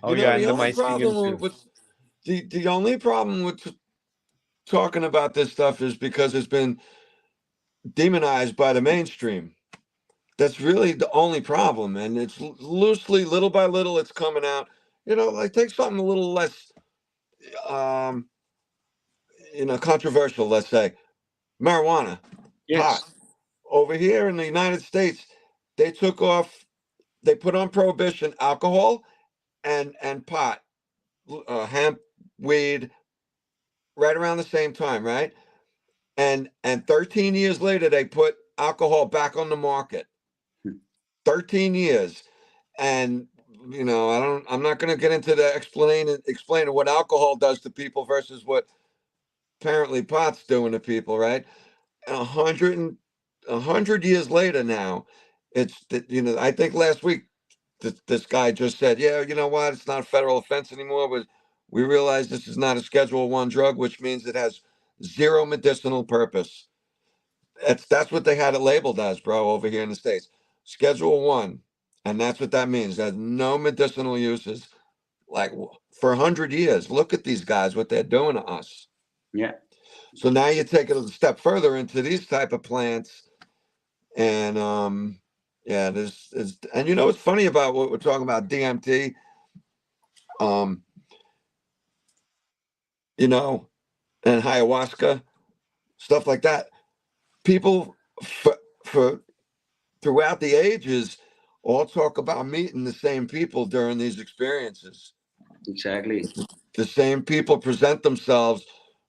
Oh You know, yeah, the and the only mycelium problem too. with the only problem with talking about this stuff is because it's been demonized by the mainstream. That's really the only problem, and it's loosely, little by little, it's coming out. You know, like take something a little less, um, controversial. Let's say marijuana, pot. Yes, Over here in the United States, they took off, they put on prohibition alcohol and pot, hemp, weed, right around the same time, right? and 13 years later they put alcohol back on the market. 13 years. And I'm not going to get into the explaining what alcohol does to people versus what apparently pot's doing to people, right? 100 years later now, it's I think last week this guy just said, yeah, you know what, it's not a federal offense anymore, but we realize this is not a Schedule 1 drug, which means it has zero medicinal purpose. That's what they had it labeled as, bro, over here in the States. Schedule 1. And that's what that means. There's no medicinal uses. Like for 100 years, look at these guys, what they're doing to us. Yeah. So now you take it a step further into these type of plants. And yeah, there's and what's funny about what we're talking about, DMT, and ayahuasca, stuff like that. People for throughout the ages all talk about meeting the same people during these experiences. Exactly. The same people present themselves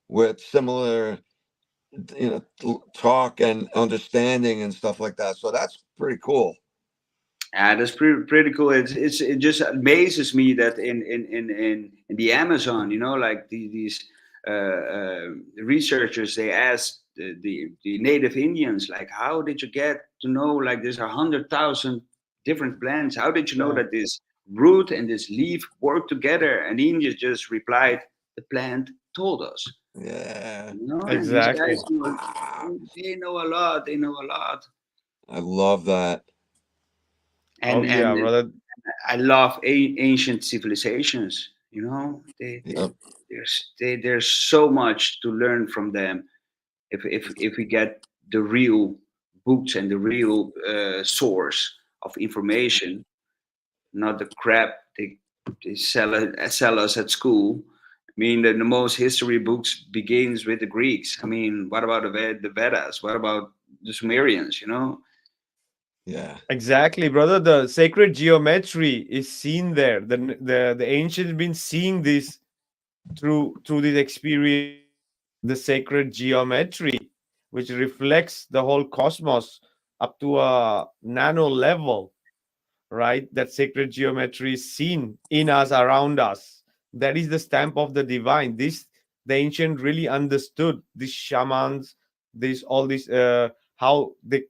with similar, talk and understanding and stuff like that. So that's pretty cool. Yeah, that's pretty cool. It just amazes me that in the Amazon, like these researchers, they asked the native Indians, like, how did you get to know, like, there's 100,000 different plants? How did you know that this root and this leaf work together? And the Indians just replied, the plant told us. Yeah, and these Exactly. guys, they know a lot. They know a lot. I love that. Oh yeah, And brother. I love ancient civilizations. Yep. There's so much to learn from them if we get the real books and the real source of information, not the crap they sell us at school. I mean, the most history books begins with the Greeks. I mean, what about the Vedas? What about the Sumerians? Yeah. Exactly, brother. The sacred geometry is seen there. The ancients been seeing this through this experience, the sacred geometry, which reflects the whole cosmos up to a nano level, right? That sacred geometry is seen in us, around us. That is the stamp of the divine. This the ancient really understood. These shamans, this all this how they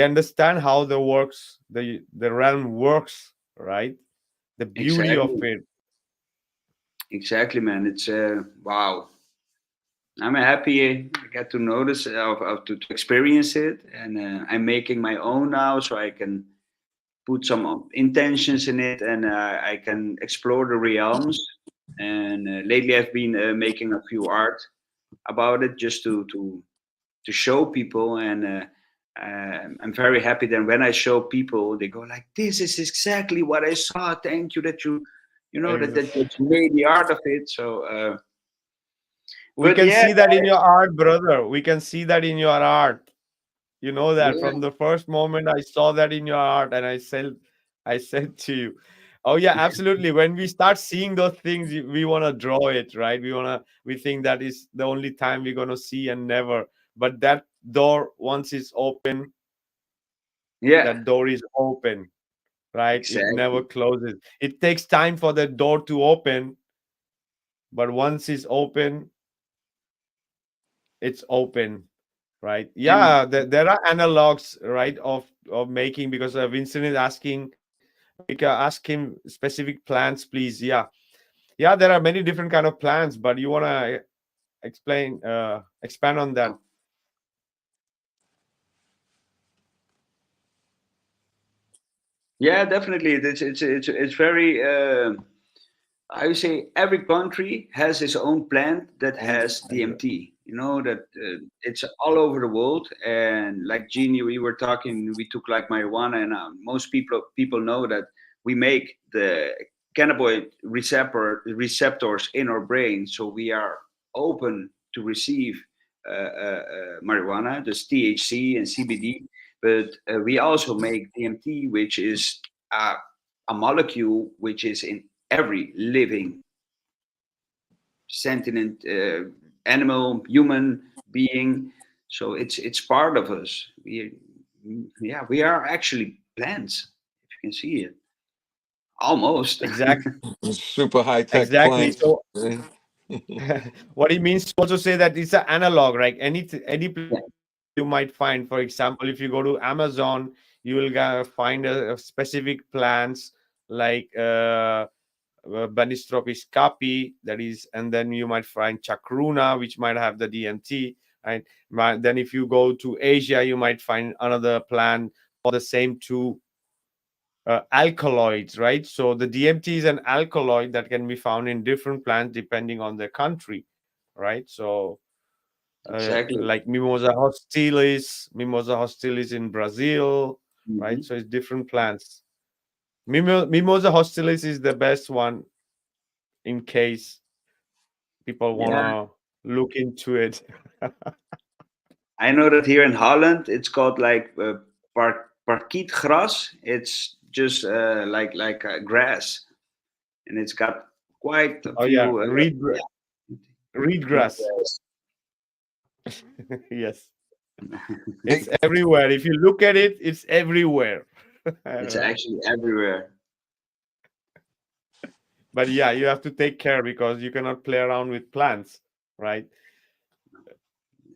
understand how the realm works, right? The beauty of Exactly. it. Exactly, man. It's wow. I'm happy I get to notice to experience it, and I'm making my own now, so I can put some intentions in it, and I can explore the realms. And lately, I've been making a few art about it just to show people, and I'm very happy that when I show people, they go like, "This is exactly what I saw. Thank you that that you made the art of it." So. We But can yeah, see that in your art, brother. We can see that in your art. You know that yeah, from the first moment I saw that in your art, and I said to you, "Oh yeah, absolutely." When we start seeing those things, we want to draw it, right? We think that is the only time we're gonna see, and never. But that door, once it's open, yeah, that door is open, right? It never exactly, closes. It takes time for the door to open, but once it's open, it's open, right? and Yeah, there are analogs, right, of making, because Vincent is asking, Vikka, ask him specific plants, please. Yeah, there are many different kind of plants, but you want to expand on that. yeah, definitely. It's very. I would say every country has its own plant that has DMT. That it's all over the world. And like Genie, we were talking. We took like marijuana, and most people know that we make the cannabinoid receptors in our brain, so we are open to receive marijuana, that's THC and CBD. But we also make DMT, which is a molecule which is in every living sentient animal, human being. So it's part of us. We are actually plants, if you can see it. Almost. Exactly. Super high tech Exactly. plants. So what it means to also say that it's an analog, right? Any Yeah, plant you might find, for example, if you go to Amazon, you will find a specific plants like Banistropis capi, that is, and then you might find Chacruna, which might have the DMT, right? Then if you go to Asia, you might find another plant for the same two alkaloids, right? So the DMT is an alkaloid that can be found in different plants depending on the country, right? So exactly. like Mimosa hostilis in Brazil, right? Mhm. So it's different plants. Mimosa hostilis is the best one in case people want Yeah, to look into it. I know that here in Holland, it's called like parkietgras. It's just like grass, and it's got quite a Oh yeah, few. reed Reed grass. grass. Yes, Hey, it's everywhere. If you look at it, it's everywhere. It's Right? actually everywhere. But yeah, you have to take care because you cannot play around with plants, right?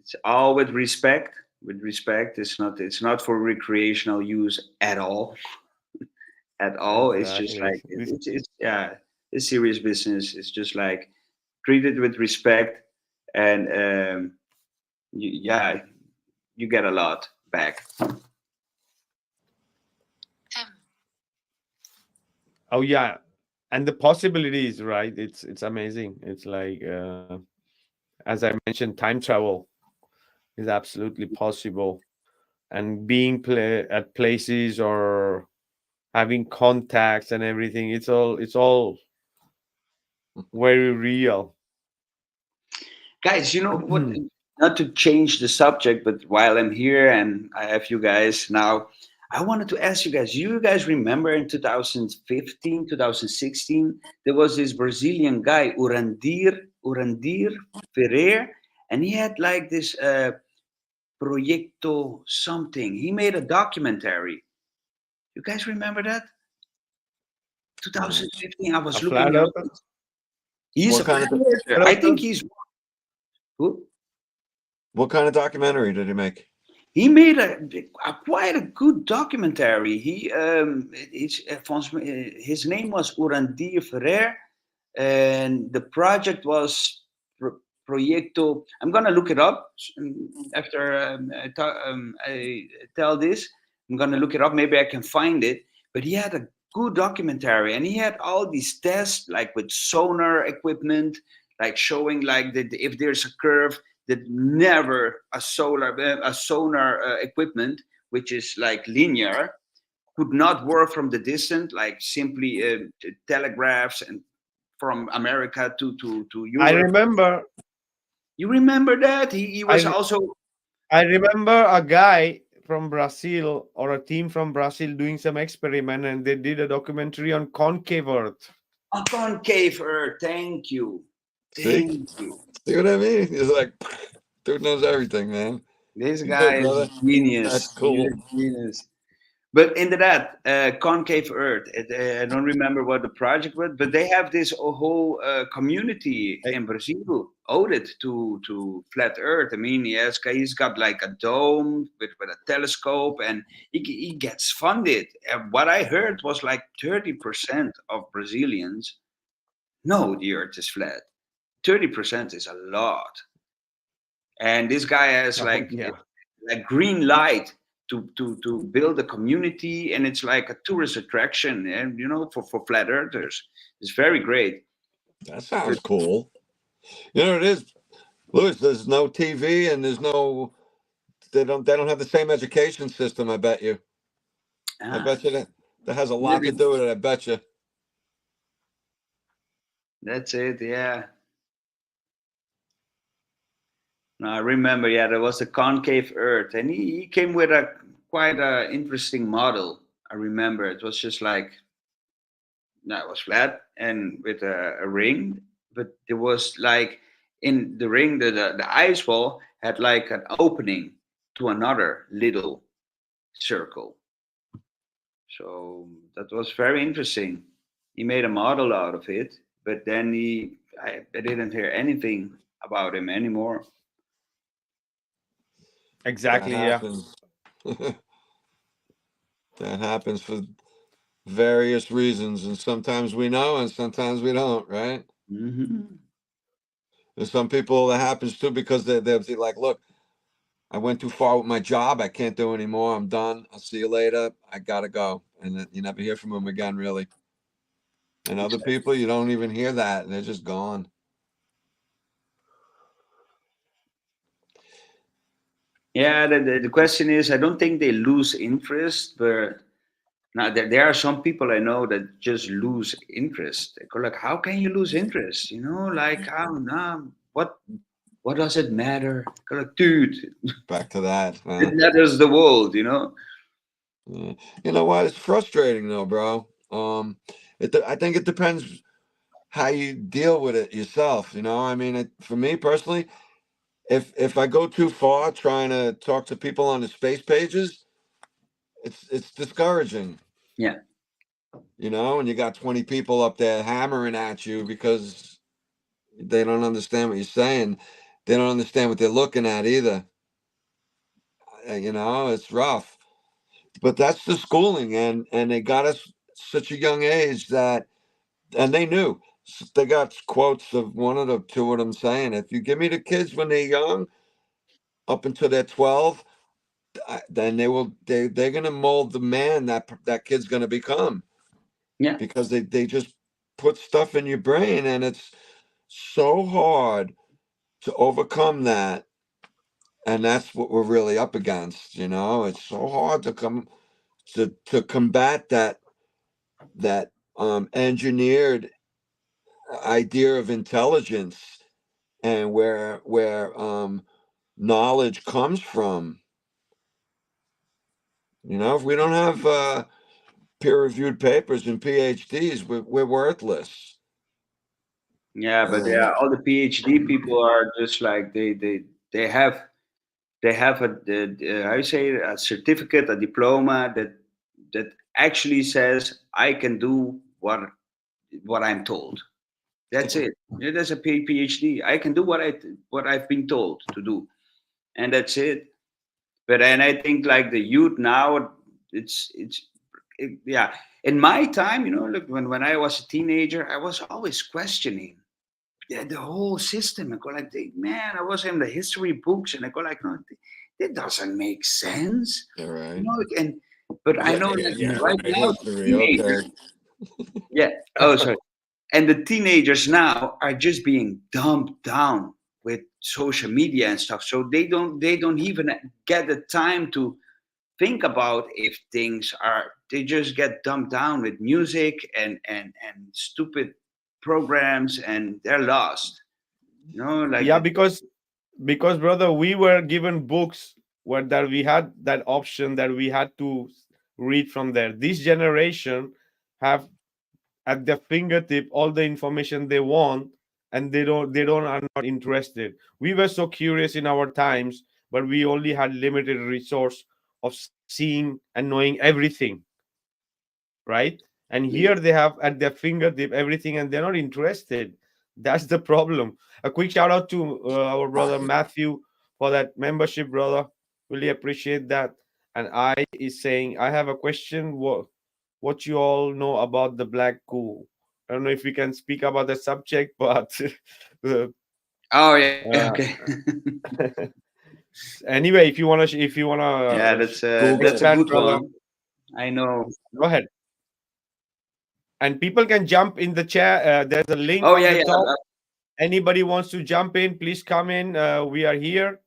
It's all with respect. With respect, it's not for recreational use at all. At all. It's just Exactly. like it's yeah, it's serious business. It's just like treat it with respect, and yeah, you get a lot back. Oh yeah, and the possibilities, right? It's amazing. It's like as I mentioned, time travel is absolutely possible, and being at places or having contacts and everything. It's all very real. Guys, you know what? Not to change the subject, but while I'm here and I have you guys now, I wanted to ask you guys. You guys remember in 2015, 2016, there was this Brazilian guy, Urandir Ferrer, and he had like this proyecto something. He made a documentary. You guys remember that? mm, 2015. I A was looking flat him up. earther. He's a what kind flat of earther. I think he's who? what kind of documentary did he make? He made a quite a good documentary. His name was Urandir Ferrer, and the project was Proyecto. I'm gonna look it up after I tell this. I'm gonna look it up. Maybe I can find it. But he had a good documentary, and he had all these tests, like with sonar equipment, like showing like that if there's a curve, that never a sonar equipment, which is like linear, could not work from the distance, like simply telegraphs and from America to I Europe. remember. You remember that? He was I also I remember a guy from Brazil or a team from Brazil doing some experiment, and they did a documentary on concave Earth. a concave Earth. Thank you. See, Thank you. see what I mean? He's like, dude knows everything, man. This You good, guy is brother? a genius. That's He's cool. a genius. But into that concave Earth, I don't remember what the project was, but they have this whole community Eh, in Brazil owed to flat Earth. I mean, he's got like a dome with a telescope, and he gets funded. What I heard was like 30% of Brazilians know the Earth is flat. 30% is a lot, and this guy has Oh like yeah. a green light to build a community, and it's like a tourist attraction, and for flat earthers it's very great. That sounds cool. You know what it is, Louis. There's no TV and there's no. They don't have the same education system. I bet you. I Ah, bet you that has a lot to maybe do with it. I bet you. that's it. Yeah, no, I remember. Yeah, there was the concave earth, and he came with a quite a interesting model. I remember it was just like, no, it was flat and with a ring, but there was like in the ring, the ice wall had like an opening to another little circle. So that was very interesting. He made a model out of it, but then I didn't hear anything about him anymore. That Exactly. Yeah. happens. That happens for various reasons, and sometimes we know, and sometimes we don't. Right? Hmm. There's some people that happens to because they're like, look, I went too far with my job. I can't do anymore. I'm done. I'll see you later. I gotta go, and then you never hear from them again, really. And other people, you don't even hear that, and they're just gone. Yeah, the question is, I don't think they lose interest, but now there are some people I know that just lose interest. They go like, how can you lose interest? You know, like how nah, what does it matter? I go like, dude, Back to that. it matters the world, you know? Yeah. You know what? It's frustrating though, bro. I think it depends how you deal with it yourself. You know, I mean, for me personally, if I go too far trying to talk to people on the space pages, it's discouraging. Yeah. You know, and you got 20 people up there hammering at you because they don't understand what you're saying. They don't understand what they're looking at either. You know, it's rough. But that's the schooling, and they got us such a young age that, and they knew. They got quotes of one of the two of them saying, "If you give me the kids when they're young, up until they're 12, then they're gonna mold the man that kid's gonna become Yeah. because they just put stuff in your brain, and it's so hard to overcome that, and that's what we're really up against. You know, it's so hard to combat that engineered idea of intelligence and where knowledge comes from. You know, if we don't have peer-reviewed papers and PhDs, we're worthless. Yeah, but And yeah, all the PhD people are just like they have how you say it, a certificate, a diploma that actually says I can do what I'm told. That's it. Yeah, that's a PhD. I can do what I've been told to do, and that's it. But and I think like the youth now, yeah. In my time, you know, look, when I was a teenager, I was always questioning the whole system. I go like, man, I was in the history books, and I go like, no, it doesn't make sense, you're you right. know. And but I Yeah, know yeah, like yeah. right Right. now, History. teenagers, Okay. yeah. Oh, sorry. And the teenagers now are just being dumped down with social media and stuff, so they don't even get the time to think about if things are. They just get dumped down with music and stupid programs, and they're lost. You know, like Yeah, because brother, we were given books where that we had that option that we had to read from there. This generation have at their fingertip all the information they want, and they don't are not interested. We were so curious in our times, but we only had limited resource of seeing and knowing everything, right? And here they have at their fingertip everything, and they're not interested. That's the problem. A quick shout out to our brother Matthew for that membership, brother. Really appreciate that. And I is saying, I have a question. What you all know about the black goo? I don't know if we can speak about the subject, but uh, oh yeah, okay. uh, anyway, if you wanna Yeah, that's a expand, good brother, one. I know. go ahead. And people can jump in the chat. There's a link Oh on yeah, the yeah. top. Anybody wants to jump in, please come in. We are here.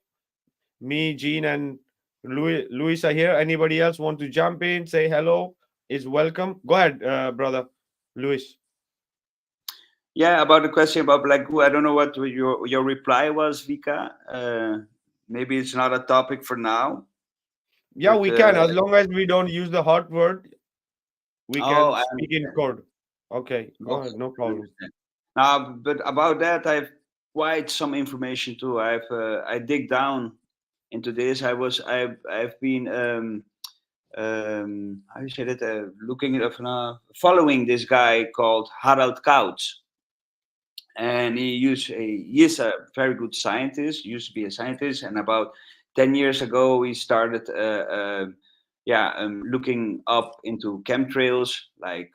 Me, Gene, and Louis are here. Anybody else want to jump in, say hello, is welcome. Go ahead, brother Louis. Yeah, about the question about black goo. I don't know what your reply was, Vika. Maybe it's not a topic for now, Yeah, but we can. As long as we don't use the hot word, we oh, can I speak in understand. code. Okay, go Okay, ahead. No I problem. understand. Now, but about that, quite some information too. I dig down into this. I've been how do you say that? Looking at following this guy called Harald Kautz, and he is a very good scientist. Used to be a scientist, and about 10 years ago he started looking up into chemtrails, like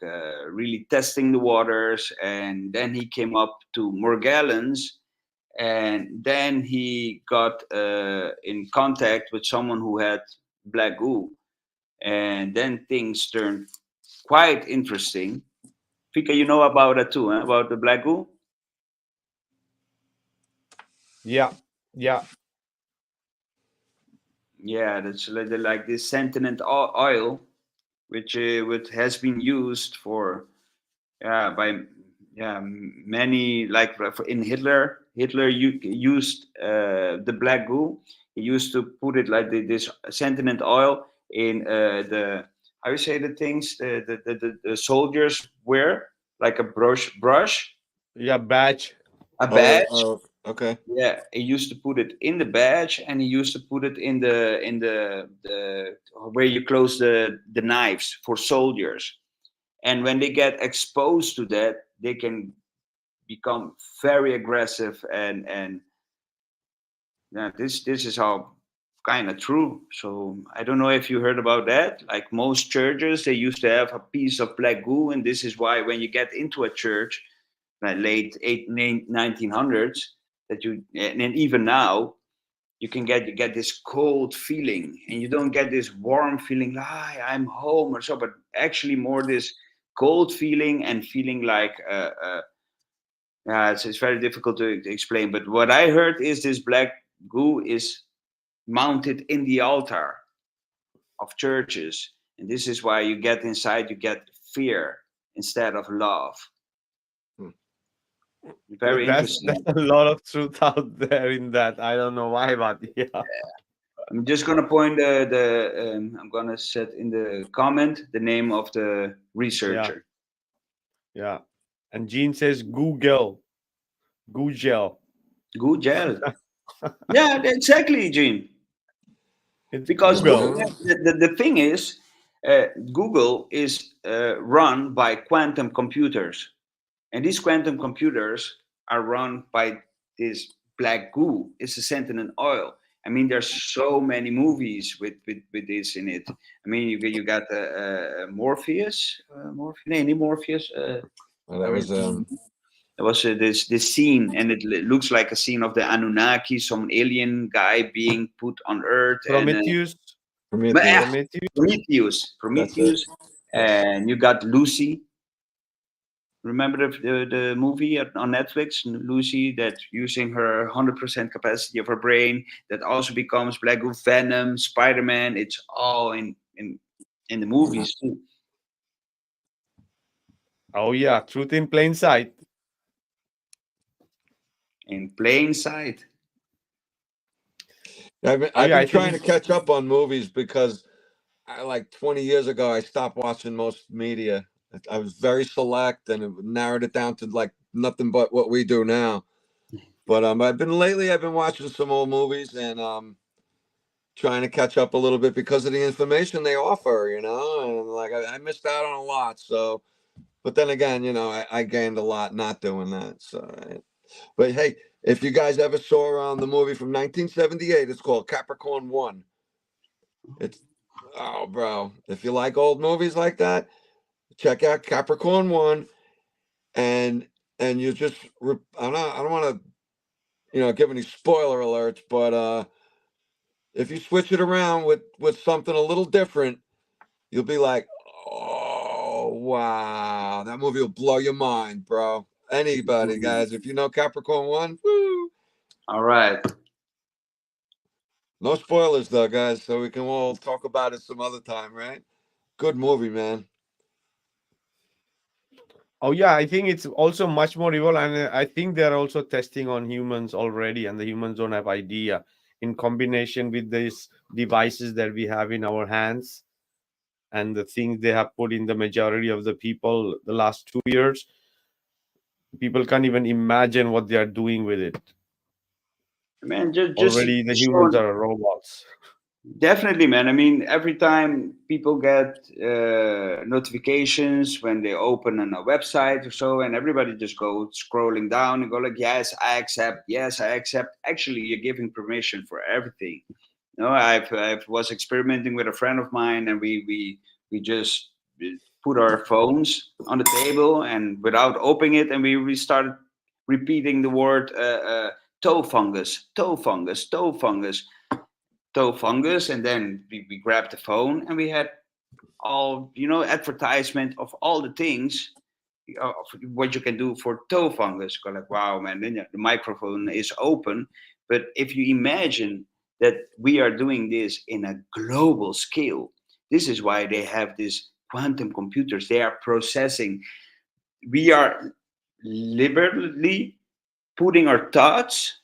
really testing the waters, and then he came up to Morgellons, and then he got in contact with someone who had black goo, and then things turned quite interesting. Vikka, you know about that too, huh? About the black goo? Yeah, yeah. Yeah, that's like this sentient oil, which has been used for by many, like in Hitler used the black goo. He used to put it like this sentient oil in the, how you say the things the soldiers wear, like a brush, Yeah, badge. a badge. Okay. Yeah, he used to put it in the badge, and he used to put it in the where you close the knives for soldiers. And when they get exposed to that, they can become very aggressive, and yeah, this is how kind of true. So I don't know if you heard about that. Like most churches, they used to have a piece of black goo, and this is why when you get into a church, like late 1900s, that you, and then even now, you can get this cold feeling, and you don't get this warm feeling like, I'm home or so, but actually more this cold feeling and feeling like yeah, it's very difficult to explain. But what I heard is this black goo is mounted in the altar of churches, and this is why you get inside, you get fear instead of love. Very That's interesting. a lot of truth out there in that. I don't know why, but yeah. I'm just gonna point I'm gonna set in the comment the name of the researcher. Yeah. And Gene says Google. Google. Goo gel. Yeah, exactly, Gene. It's Because Google. the thing is, Google is run by quantum computers, and these quantum computers are run by this black goo. It's a sentient oil. I mean, there's so many movies with this in it. I mean, you got Morpheus, Morpheus. Well, that was There was this scene, and it looks like a scene of the Anunnaki, some alien guy being put on Earth, and Prometheus. Prometheus. Prometheus. Prometheus, and you got Lucy. Remember the movie on Netflix, Lucy, that using her 100% capacity of her brain, that also becomes Black Goo, Venom, Spider-Man. It's all in the movies too. Oh yeah, truth in plain sight. In plain sight. I've been I trying to think catch up on movies because like 20 years ago, I stopped watching most media. I was very select, and it narrowed it down to like nothing but what we do now. But I've been watching some old movies, and trying to catch up a little bit because of the information they offer, and like I missed out on a lot. So, but then again, I gained a lot not doing that. So, but hey, if you guys ever saw the movie from 1978, it's called Capricorn 1. It's, oh, bro, if you like old movies like that, check out Capricorn 1, and you just, I don't want to, give any spoiler alerts, but if you switch it around with something a little different, you'll be like, oh, wow, that movie will blow your mind, bro. Anybody, guys, if you know Capricorn 1, woo. All right. No spoilers, though, guys, so we can all talk about it some other time, right? Good movie, man. Oh yeah, I think it's also much more evil, and I think they're also testing on humans already, and the humans don't have idea. In combination with these devices that we have in our hands, and the things they have put in the majority of the people the last 2 years, People can't even imagine what they are doing with it. Man, just Already the humans showing. are robots. Definitely, man. I mean, every time people get notifications when they open on a website or so, and everybody just go scrolling down and go like, "Yes, I accept. Yes, I accept." Actually, you're giving permission for everything. No, I was experimenting with a friend of mine, and we just put our phones on the table, and without opening it, and we started repeating the word toe fungus, toe fungus, toe fungus, toe fungus, and then we grabbed the phone, and we had all advertisement of all the things of what you can do for toe fungus. Go like, wow, man! Then the microphone is open, but if you imagine that we are doing this in a global scale, this is why they have these quantum computers. They are processing. We are liberally putting our thoughts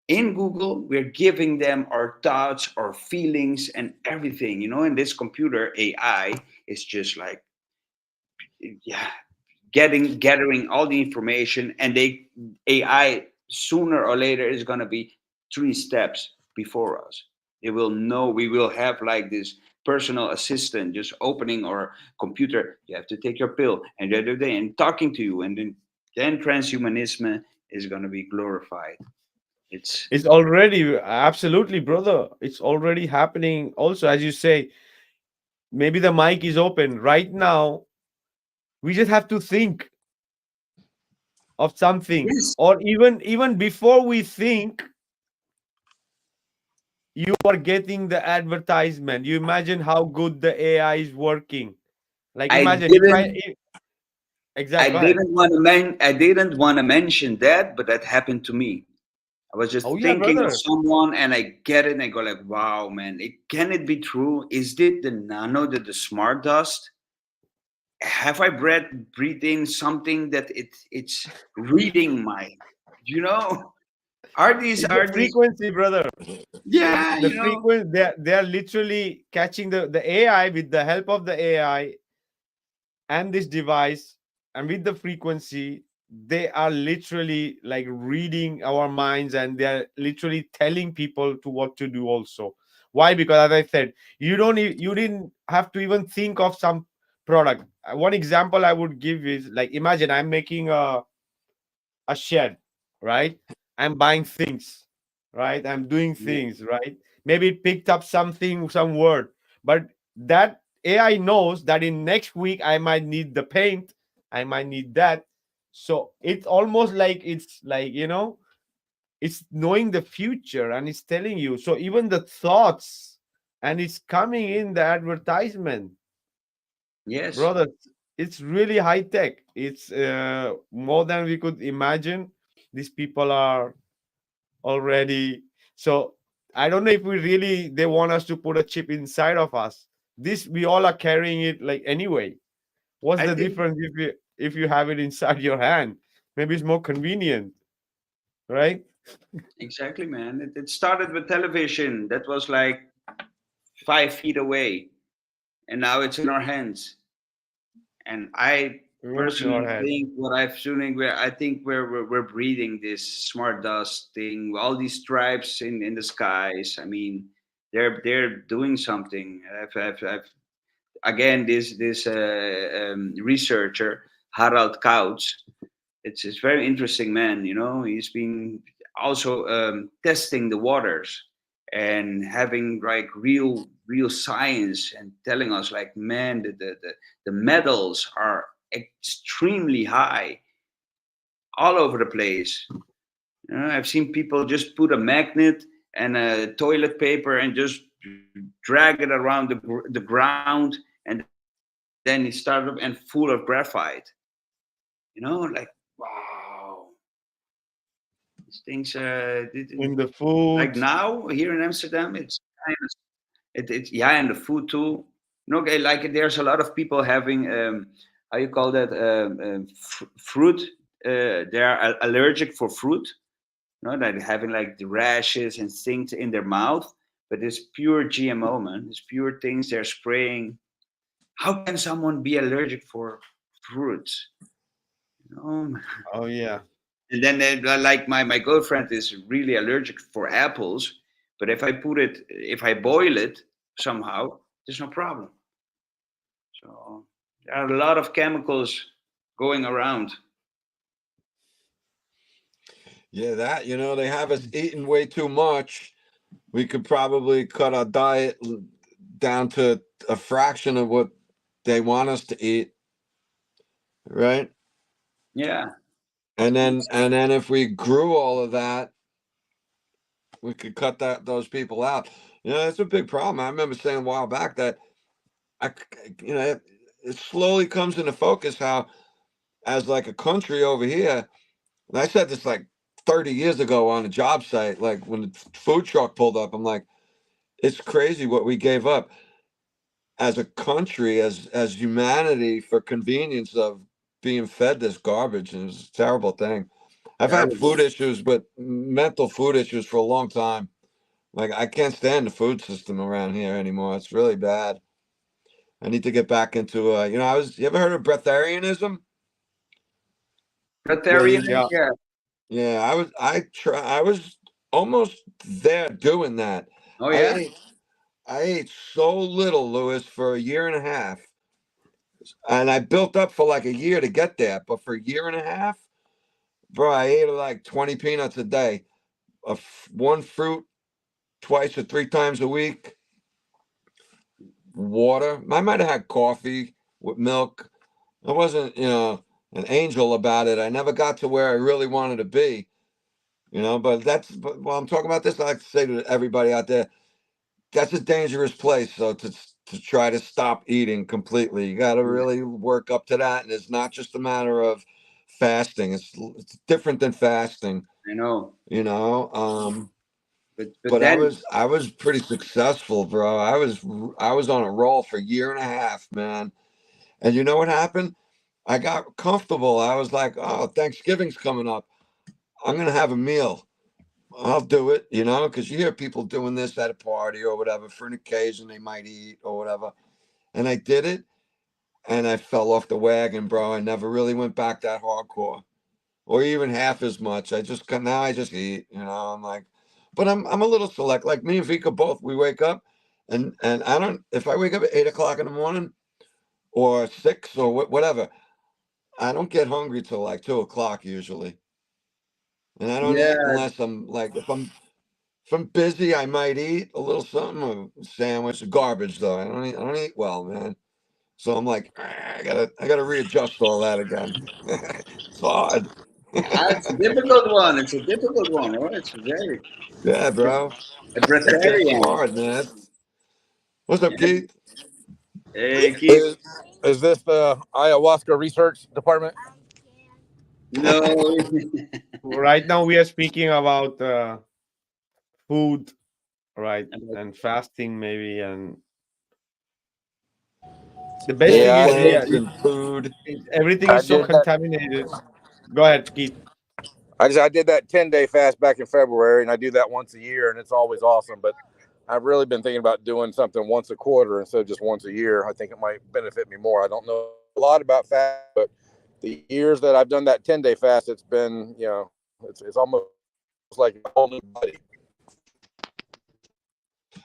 in Google. We're giving them our thoughts, our feelings, and everything, and this computer AI is just like, yeah, gathering all the information, and AI sooner or later is going to be 3 steps before us. It will know. We will have like this personal assistant just opening our computer. You have to take your pill, and the other day, and talking to you, and then transhumanism is going to be glorified. It's It's already absolutely, brother. It's already happening. Also, as you say, maybe the mic is open right now. We just have to think of something, yes. or even before we think, you are getting the advertisement. You imagine how good the AI is working. Like I imagine if I didn't exact. Go ahead. I didn't want to mention that, but that happened to me. I was just Oh yeah, thinking of brother. someone, and I get it, and I go like, "Wow, man! Can it be true? Is it the nano, the smart dust? Have I breathed in something that it's reading my, you know? It's the Are these? frequency, brother. Yeah, The frequency. They are literally catching the AI with the help of the AI and this device, and with the frequency, they are literally like reading our minds, and they are literally telling people to what to do also. Why? Because as I said, you didn't have to even think of some product. One example I would give is, like, imagine I'm making a shed, right? I'm buying things, right? I'm doing yeah, things, right? Maybe it picked up something, some word, but that AI knows that in next week I might need the paint, I might need that. So it's almost like it's like, it's knowing the future and it's telling you. So even the thoughts, and it's coming in the advertisement, yes, brother. It's really high tech. It's more than we could imagine. These people are already. So I don't know if we really they want us to put a chip inside of us. This we all are carrying it like anyway. What's I the think difference if you have it inside your hand? Maybe it's more convenient, right? exactly, man. It started with television. That was like 5 feet away, and now it's in our hands. And I Right in our personally hand. think what I've seen where I think we're breathing this smart dust thing, all these stripes in the skies. I mean, they're doing something. I've again this researcher Harald Kautz. It's very interesting man. He's been also testing the waters and having like real science and telling us like, man, the metals are extremely high all over the place. I've seen people just put a magnet and a toilet paper and just drag it around the ground, and then it started up and full of graphite. Like, wow, these things. In the Like food. now here in Amsterdam, it's kind of yeah, and the food too. Okay, like there's a lot of people having how you call that fruit. They are allergic for fruit. That having like the rashes and things in their mouth. But it's pure GMO, man. It's pure things they're spraying. How can someone be allergic for fruits? Oh yeah. And then like my girlfriend is really allergic for apples, but if I boil it somehow, there's no problem. So there are a lot of chemicals going around. Yeah, that, they have us eating way too much. We could probably cut our diet down to a fraction of what they want us to eat, right? Yeah. And then if we grew all of that, we could cut those people out. It's a big problem. I remember saying a while back that I, it slowly comes into focus how, as like a country over here, and I said this like 30 years ago on a job site, like when the food truck pulled up, I'm like, it's crazy what we gave up as a country, as humanity, for convenience of being fed this garbage, and it's a terrible thing. I've had food issues, but mental food issues for a long time. Like, I can't stand the food system around here anymore. It's really bad. I need to get back into you ever heard of breatharianism? Breatharian, Yeah. yeah. Yeah, I was almost there doing that. Oh I yeah. ate so little, Louis, for a year and a half. And I built up for like a year to get there, but for a year and a half, bro, I ate like 20 peanuts a day, one fruit twice or three times a week, water. I might have had coffee with milk. I wasn't, an angel about it. I never got to where I really wanted to be, but while I'm talking about this, I like to say to everybody out there, that's a dangerous place. So to try to stop eating completely, you got to really work up to that. And it's not just a matter of fasting. It's different than fasting, I know. But then I was pretty successful, bro. I was on a roll for a year and a half, man. And you know what happened? I got comfortable. I was like, oh, Thanksgiving's coming up. I'm gonna have a meal. I'll do it, because you hear people doing this at a party or whatever for an occasion they might eat or whatever. And I did it, and I fell off the wagon, bro. I never really went back that hardcore, or even half as much. Now I just eat, I'm like, but I'm a little select. Like me and Vika both, we wake up, and I don't. If I wake up at 8 o'clock in the morning or 6 or whatever, I don't get hungry till like 2 o'clock usually, and I don't eat yeah, unless I'm like if I'm busy, I might eat a little something, a sandwich, garbage though. I don't eat well, man. So I'm like, I gotta readjust all that again. It's hard. it's a difficult one. It's a difficult one. Oh, it's very Yeah, bro. a It's breatharian. hard, man. What's up, Keith? Hey, Keith. Is this the ayahuasca research department? No. Right now we are speaking about food, right, and fasting maybe, and the best thing is, yeah, Plates and food. everything I is so did that. contaminated. Go ahead, Keith. I did that 10-day fast back in February, and I do that once a year, and it's always awesome. But I've really been thinking about doing something once a quarter instead of just once a year. I think it might benefit me more. I don't know a lot about fast, but the years that I've done that 10-day fast, it's been, it's almost like a whole new body.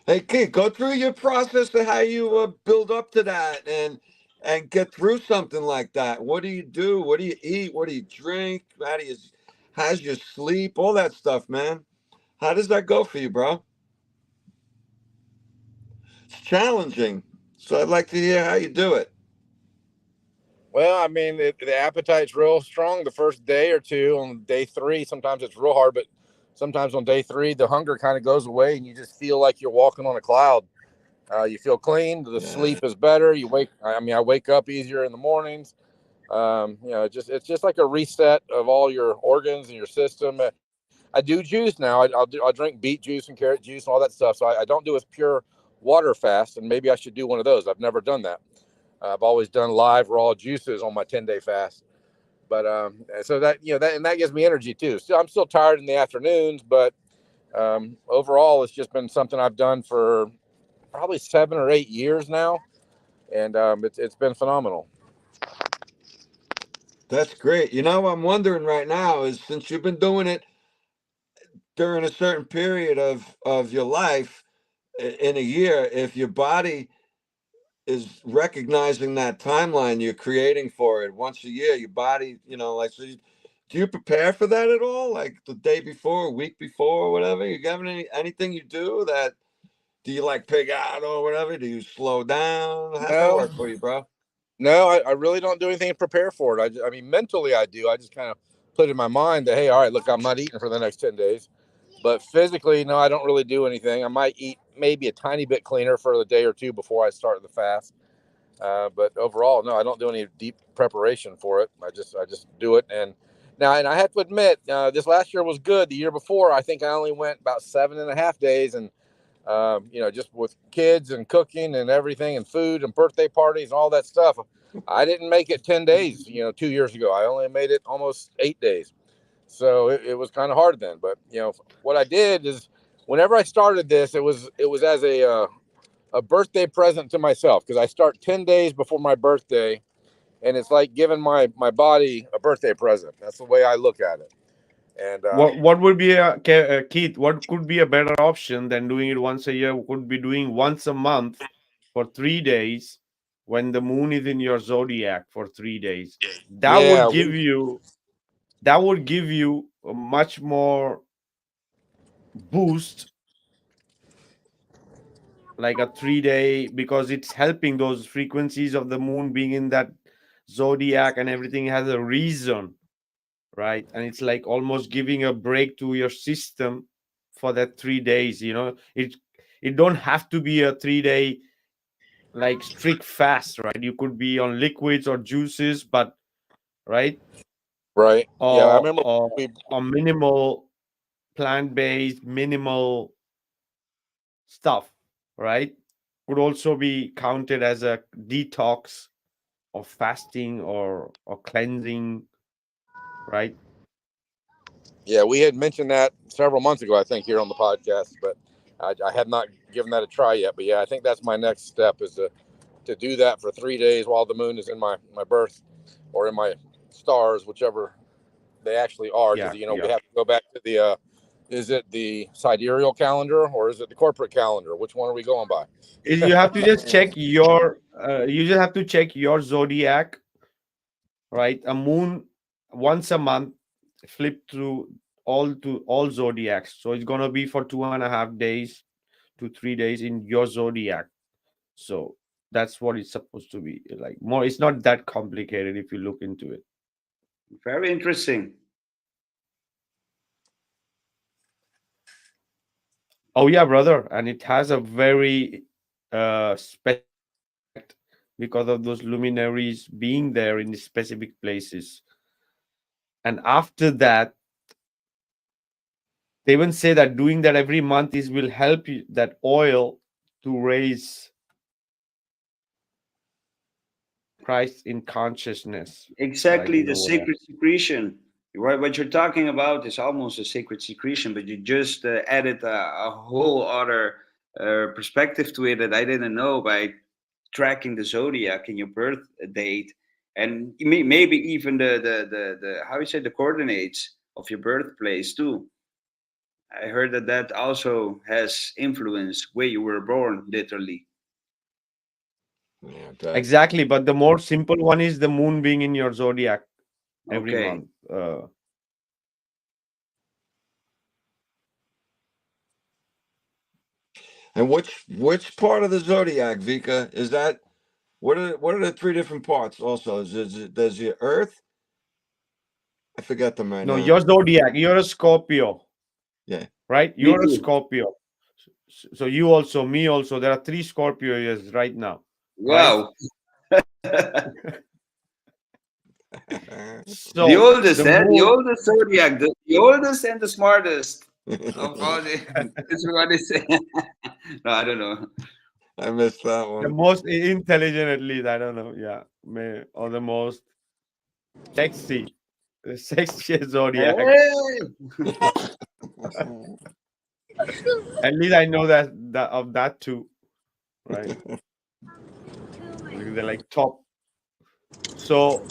Hey, Keith, go through your process of how you build up to that and get through something like that. What do you do? What do you eat? What do you drink? How's your sleep? All that stuff, man. How does that go for you, bro? It's challenging. So I'd like to hear how you do it. Well, I mean, the appetite's real strong the first day or two. On day 3, sometimes it's real hard, but sometimes on day 3, the hunger kind of goes away, and you just feel like you're walking on a cloud. You feel clean. The sleep is better. I wake up easier in the mornings. It's just like a reset of all your organs and your system. I do juice now. I'll drink beet juice and carrot juice and all that stuff. So I don't do a pure water fast, and maybe I should do one of those. I've never done that. I've always done live raw juices on my 10-day fast. But so that gives me energy too. So I'm still tired in the afternoons, but overall, it's just been something I've done for probably 7 or 8 years now, and it's been phenomenal. That's great. You know, I'm wondering right now is, since you've been doing it during a certain period of your life in a year, if your body is recognizing that timeline you're creating for it once a year, your body, you know, like, so do you prepare for that at all? Like the day before, a week before, or whatever? You got anything you do that? Do you like pig out or whatever? Do you slow down? How's that work for you, bro? No, I really don't do anything to prepare for it. I mean, mentally I do. I just kind of put in my mind that, hey, all right, look, I'm not eating for the next 10 days. But physically, no, I don't really do anything. I might eat maybe a tiny bit cleaner for the day or two before I start the fast. But overall, no, I don't do any deep preparation for it. I just do it. And I have to admit, this last year was good. The year before, I think I only went about 7.5 days, and just with kids and cooking and everything and food and birthday parties and all that stuff, I didn't make it 10 days. 2 years ago, I only made it almost 8 days. So it was kind of hard then. But what I did is, whenever I started this, it was as a birthday present to myself, because I start 10 days before my birthday, and it's like giving my body a birthday present. That's the way I look at it. And What would be Keith? What could be a better option than doing it once a year? Could be doing once a month for 3 days when the moon is in your zodiac for 3 days. That yeah, would give you a much more boost, like a 3 day, because it's helping those frequencies of the moon being in that zodiac, and everything has a reason, right? And it's like almost giving a break to your system for that 3 days. It don't have to be a 3 day like strict fast, right? You could be on liquids or juices, but right, right. Yeah, I or remember minimal plant-based, minimal stuff, right? Could also be counted as a detox or fasting or cleansing, right? Yeah, we had mentioned that several months ago, I think, here on the podcast, but I had not given that a try yet. But yeah, I think that's my next step, is to do that for 3 days while the moon is in my birth or in my stars, whichever they actually are. Because Yeah, we have to go back to the is it the sidereal calendar or is it the corporate calendar? Which one are we going by? You have to just check your you just have to check your zodiac, right? A moon once a month, flip through all zodiacs, so it's gonna be for 2.5 days to 3 days in your zodiac. So that's what it's supposed to be like. More, it's not that complicated if you look into it. Very interesting. Oh yeah, brother, and it has a very special effect because of those luminaries being there in the specific places. And after that, they even say that doing that every month will help you, that oil, to raise Christ in consciousness. Like, Exactly, the sacred secretion. What you're talking about is almost a sacred secretion, but you just added a whole other perspective to it that I didn't know by tracking the zodiac in your birth date, and maybe even the how you say, the coordinates of your birthplace too. I heard that also has influence where you were born, literally. Yeah, exactly. But the more simple one is the moon being in your zodiac every Okay. month. and which part of the zodiac, Vika, is that? What are the three different parts? Also, there's your Earth. I forget them right No, now. your zodiac, you're a Scorpio, Yeah. right? Me You're a too. Scorpio. So you also, me also. There are 3 Scorpio years right now, right? Wow. The So oldest, the eh? The moon, oldest zodiac, the oldest and the smartest of all the. This is what they say. No, I don't know. I missed that the one. most intelligent, at least, I don't know. Yeah, or the most sexy, the sexiest zodiac. Hey! At least I know that of that too, right? They're like top. So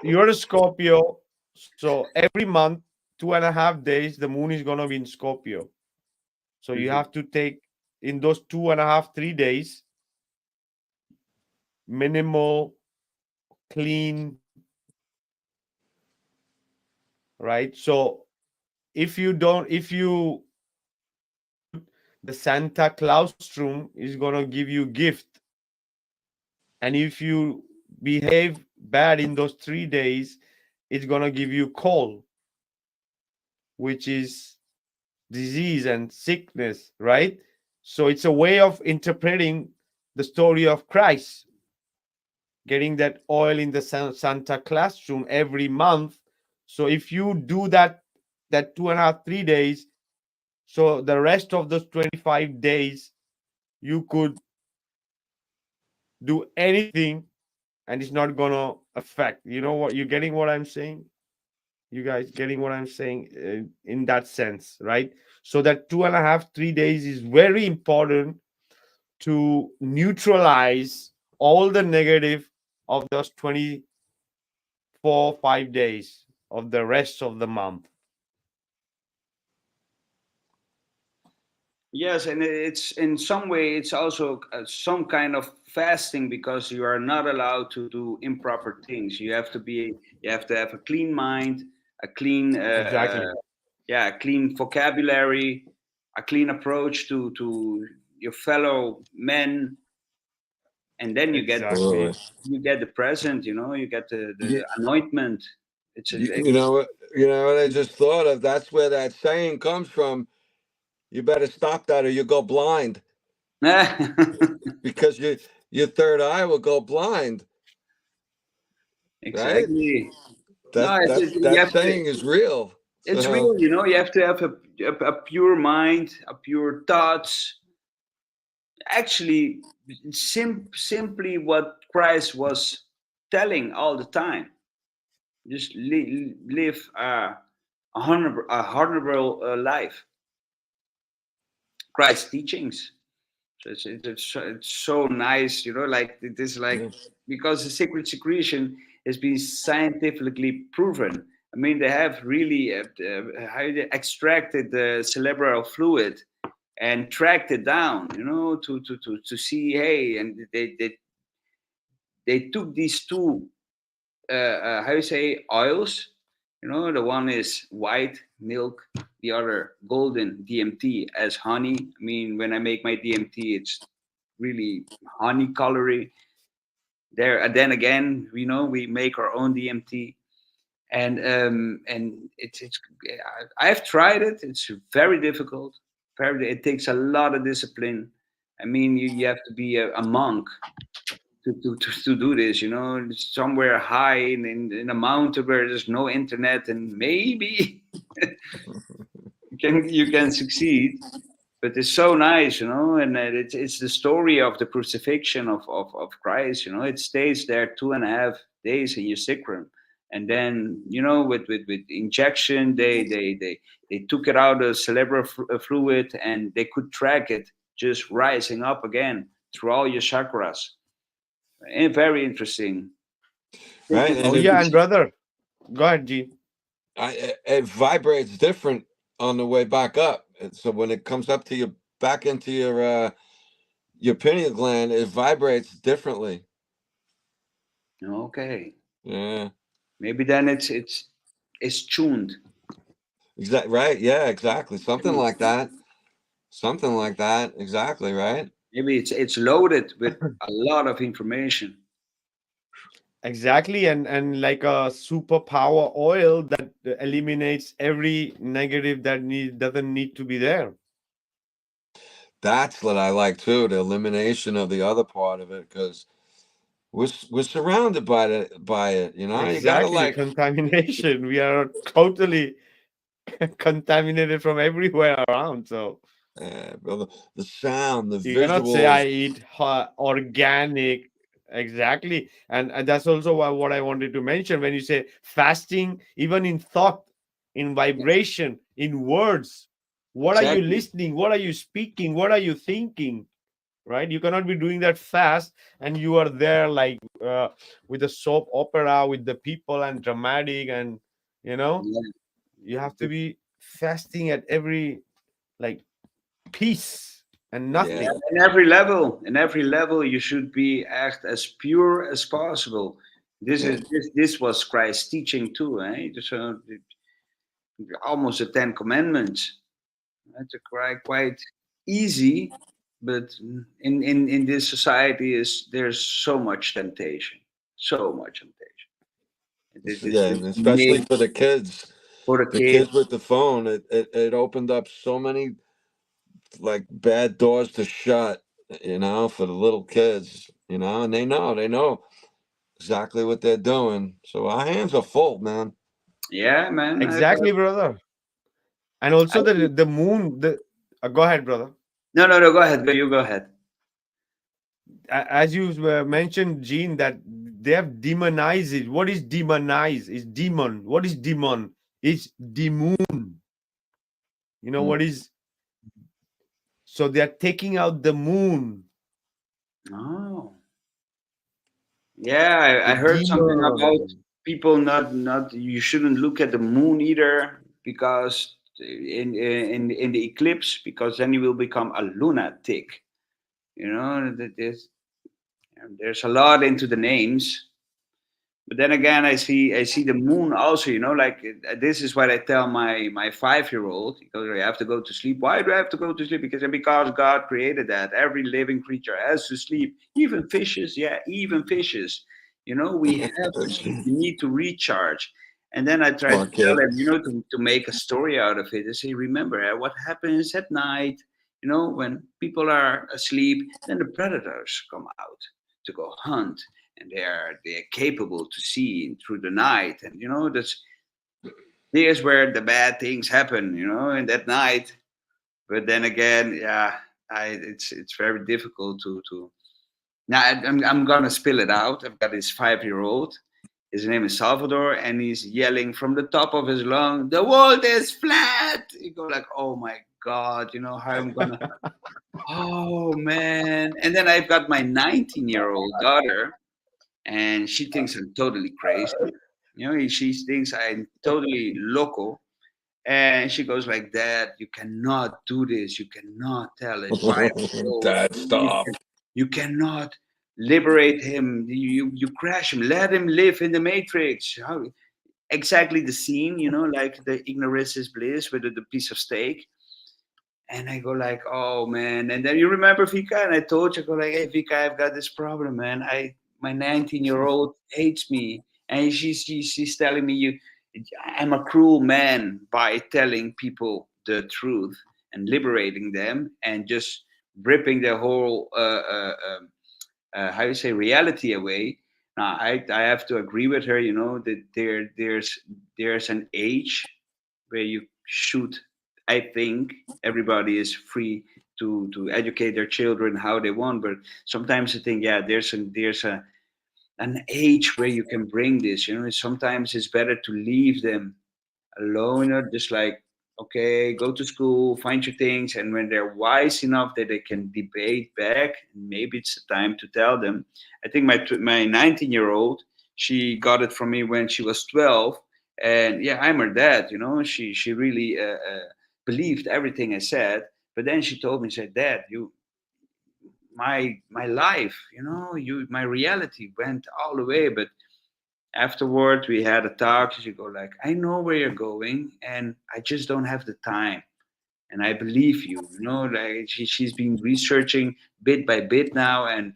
you're a Scorpio, so every month, 2.5 days, the moon is gonna be in Scorpio. So you have to take in those 2.5, 3 days, minimal, clean, right? So if you the Santa Claus room is gonna give you gift, and if you behave bad in those 3 days, it's gonna give you cold, which is disease and sickness, right? So it's a way of interpreting the story of Christ, getting that oil in the Santa classroom every month. So if you do that 2.5, 3 days, so the rest of those 25 days, you could do anything and it's not gonna affect. You know what? You're getting what I'm saying? You guys getting what I'm saying in that sense, right? So that 2.5, 3 days is very important to neutralize all the negative of those 24, 5 days of the rest of the month. Yes, and it's in some way it's also some kind of fasting, because you are not allowed to do improper things. You have to have a clean mind, a clean Exactly. yeah, a clean vocabulary, a clean approach to your fellow men, and then Exactly. you get the present. You know, you get the You, anointment. It's you, you know what? You know what I just thought of? That's where that saying comes from. You better stop that, or you go blind, because your third eye will go blind. Right? exactly. No, you That have to. saying is real. It's So real, you know. You have to have a pure mind, a pure thoughts. Actually, simply what Christ was telling all the time. Just live a honorable life. Christ's teachings. So it's so nice, you know. Like it is like, yeah. because the sacred secretion has been scientifically proven. I mean, they have really how they extracted the cerebral fluid and tracked it down, you know, to see, hey, and they took these two how you say, oils, you know, the one is white milk, the other golden DMT as honey. I mean, when I make my DMT, it's really honey colory there. And then again, you know, we make our own DMT, and it's I've tried it. It's very difficult. It takes a lot of discipline. I mean, you have to be a monk to do this, you know, somewhere high in a mountain where there's no internet, and maybe you can succeed. But it's so nice, you know, and it's the story of the crucifixion of Christ, you know. It stays there 2.5 days in your sacrum, and then, you know, with injection, they took it out of cerebral fluid, and they could track it just rising up again through all your chakras. And very interesting. Right, Oh and yeah, and brother, go ahead, Gene. it vibrates different on the way back up. And so when it comes up to you, back into your pineal gland, it vibrates differently. Okay. Yeah. Maybe then it's tuned. Exactly. Right. Yeah. Exactly. Something like that. Something like that. Exactly. Right. Maybe it's loaded with a lot of information. Exactly, and like a superpower oil that eliminates every negative that doesn't need to be there. That's what I like too. The elimination of the other part of it, because we're surrounded by it. You know, you gotta Exactly, like. contamination. We are totally contaminated from everywhere around. So Brother, the sound, the you cannot say I visuals. eat organic. Exactly, and that's also what I wanted to mention when you say fasting, even in thought, in vibration, in words. What are you Exactly. listening? What are you speaking? What are you thinking? right? You cannot be doing that fast, and you are there like with the soap opera with the people and dramatic, and you know, Yeah. you have to be fasting at every like piece and Yeah. nothing. In every level, you should be act as pure as possible. This Yeah. is this was Christ's teaching too, eh? So almost the Ten Commandments. It's quite easy, but in this society is there's so much temptation, so much temptation. Yeah, This and especially made for the kids. for the The kids. kids with the phone, it opened up so many like bad doors to shut, for the little kids, and they know exactly what they're doing. So our hands are full, man. Yeah, man. Exactly, brother. And I also the moon, the go ahead, brother. no, no, no. Go ahead. Go. You go ahead. As you mentioned, Gene, that they have demonized it. What is demonize? Is demon. What is demon? It's the moon. You know Mm. what is? So they are taking out the moon. Oh, yeah. The I heard something about demon. people not. You shouldn't look at the moon either because in the eclipse because then you will become a lunatic. You know, there's a lot into the names. But then again, I see the moon also. Like this is what I tell my 5-year-old. He goes, "You have to go to sleep." Why do I have to go to sleep? Because God created that. Every living creature has to sleep. Even fishes, yeah, even fishes. We have to sleep. We need to recharge. And then I try to Smart tell kid. him, to make a story out of it. I say, remember, what happens at night? When people are asleep, then the predators come out to go hunt, and they're capable to see through the night, and there's where the bad things happen, in that night. But then again, yeah, it's very difficult to now. I'm gonna spill it out. I've got this 5-year-old. His name is Salvador, and he's yelling from the top of his lung, "The world is flat!" You go like, "Oh my God!" How I'm gonna. Oh man! And then I've got my 19-year-old daughter, and she thinks I'm totally crazy. She thinks I'm totally loco, and she goes like, "Dad, you cannot do this. You cannot tell a 5-year-old. Dad, stop. You cannot liberate him. You crash him. Let him live in the matrix." How exactly the scene? Like the ignorance is bliss with the piece of steak. And I go like, "Oh man!" And then you remember Vika, and I told you, I go like, "Hey Vika, I've got this problem, man. My 19-year-old hates me, and she's telling me I'm a cruel man by telling people the truth and liberating them, and just ripping their whole how you say reality away." Now I have to agree with her, that there's an age where you should. I think everybody is free to educate their children how they want, but sometimes I think, yeah, there's an age where you can bring this. Sometimes it's better to leave them alone, just like, okay, go to school, find your things, and when they're wise enough that they can debate back, maybe it's the time to tell them. I think my 19-year-old, she got it from me when she was 12, and yeah, I'm her dad. She really believed everything I said, but then she told me, said, "Dad, my life, my reality went all the way, but." Afterward, we had a talk. She go like, "I know where you're going, and I just don't have the time. And I believe you. Like she's been researching bit by bit now, and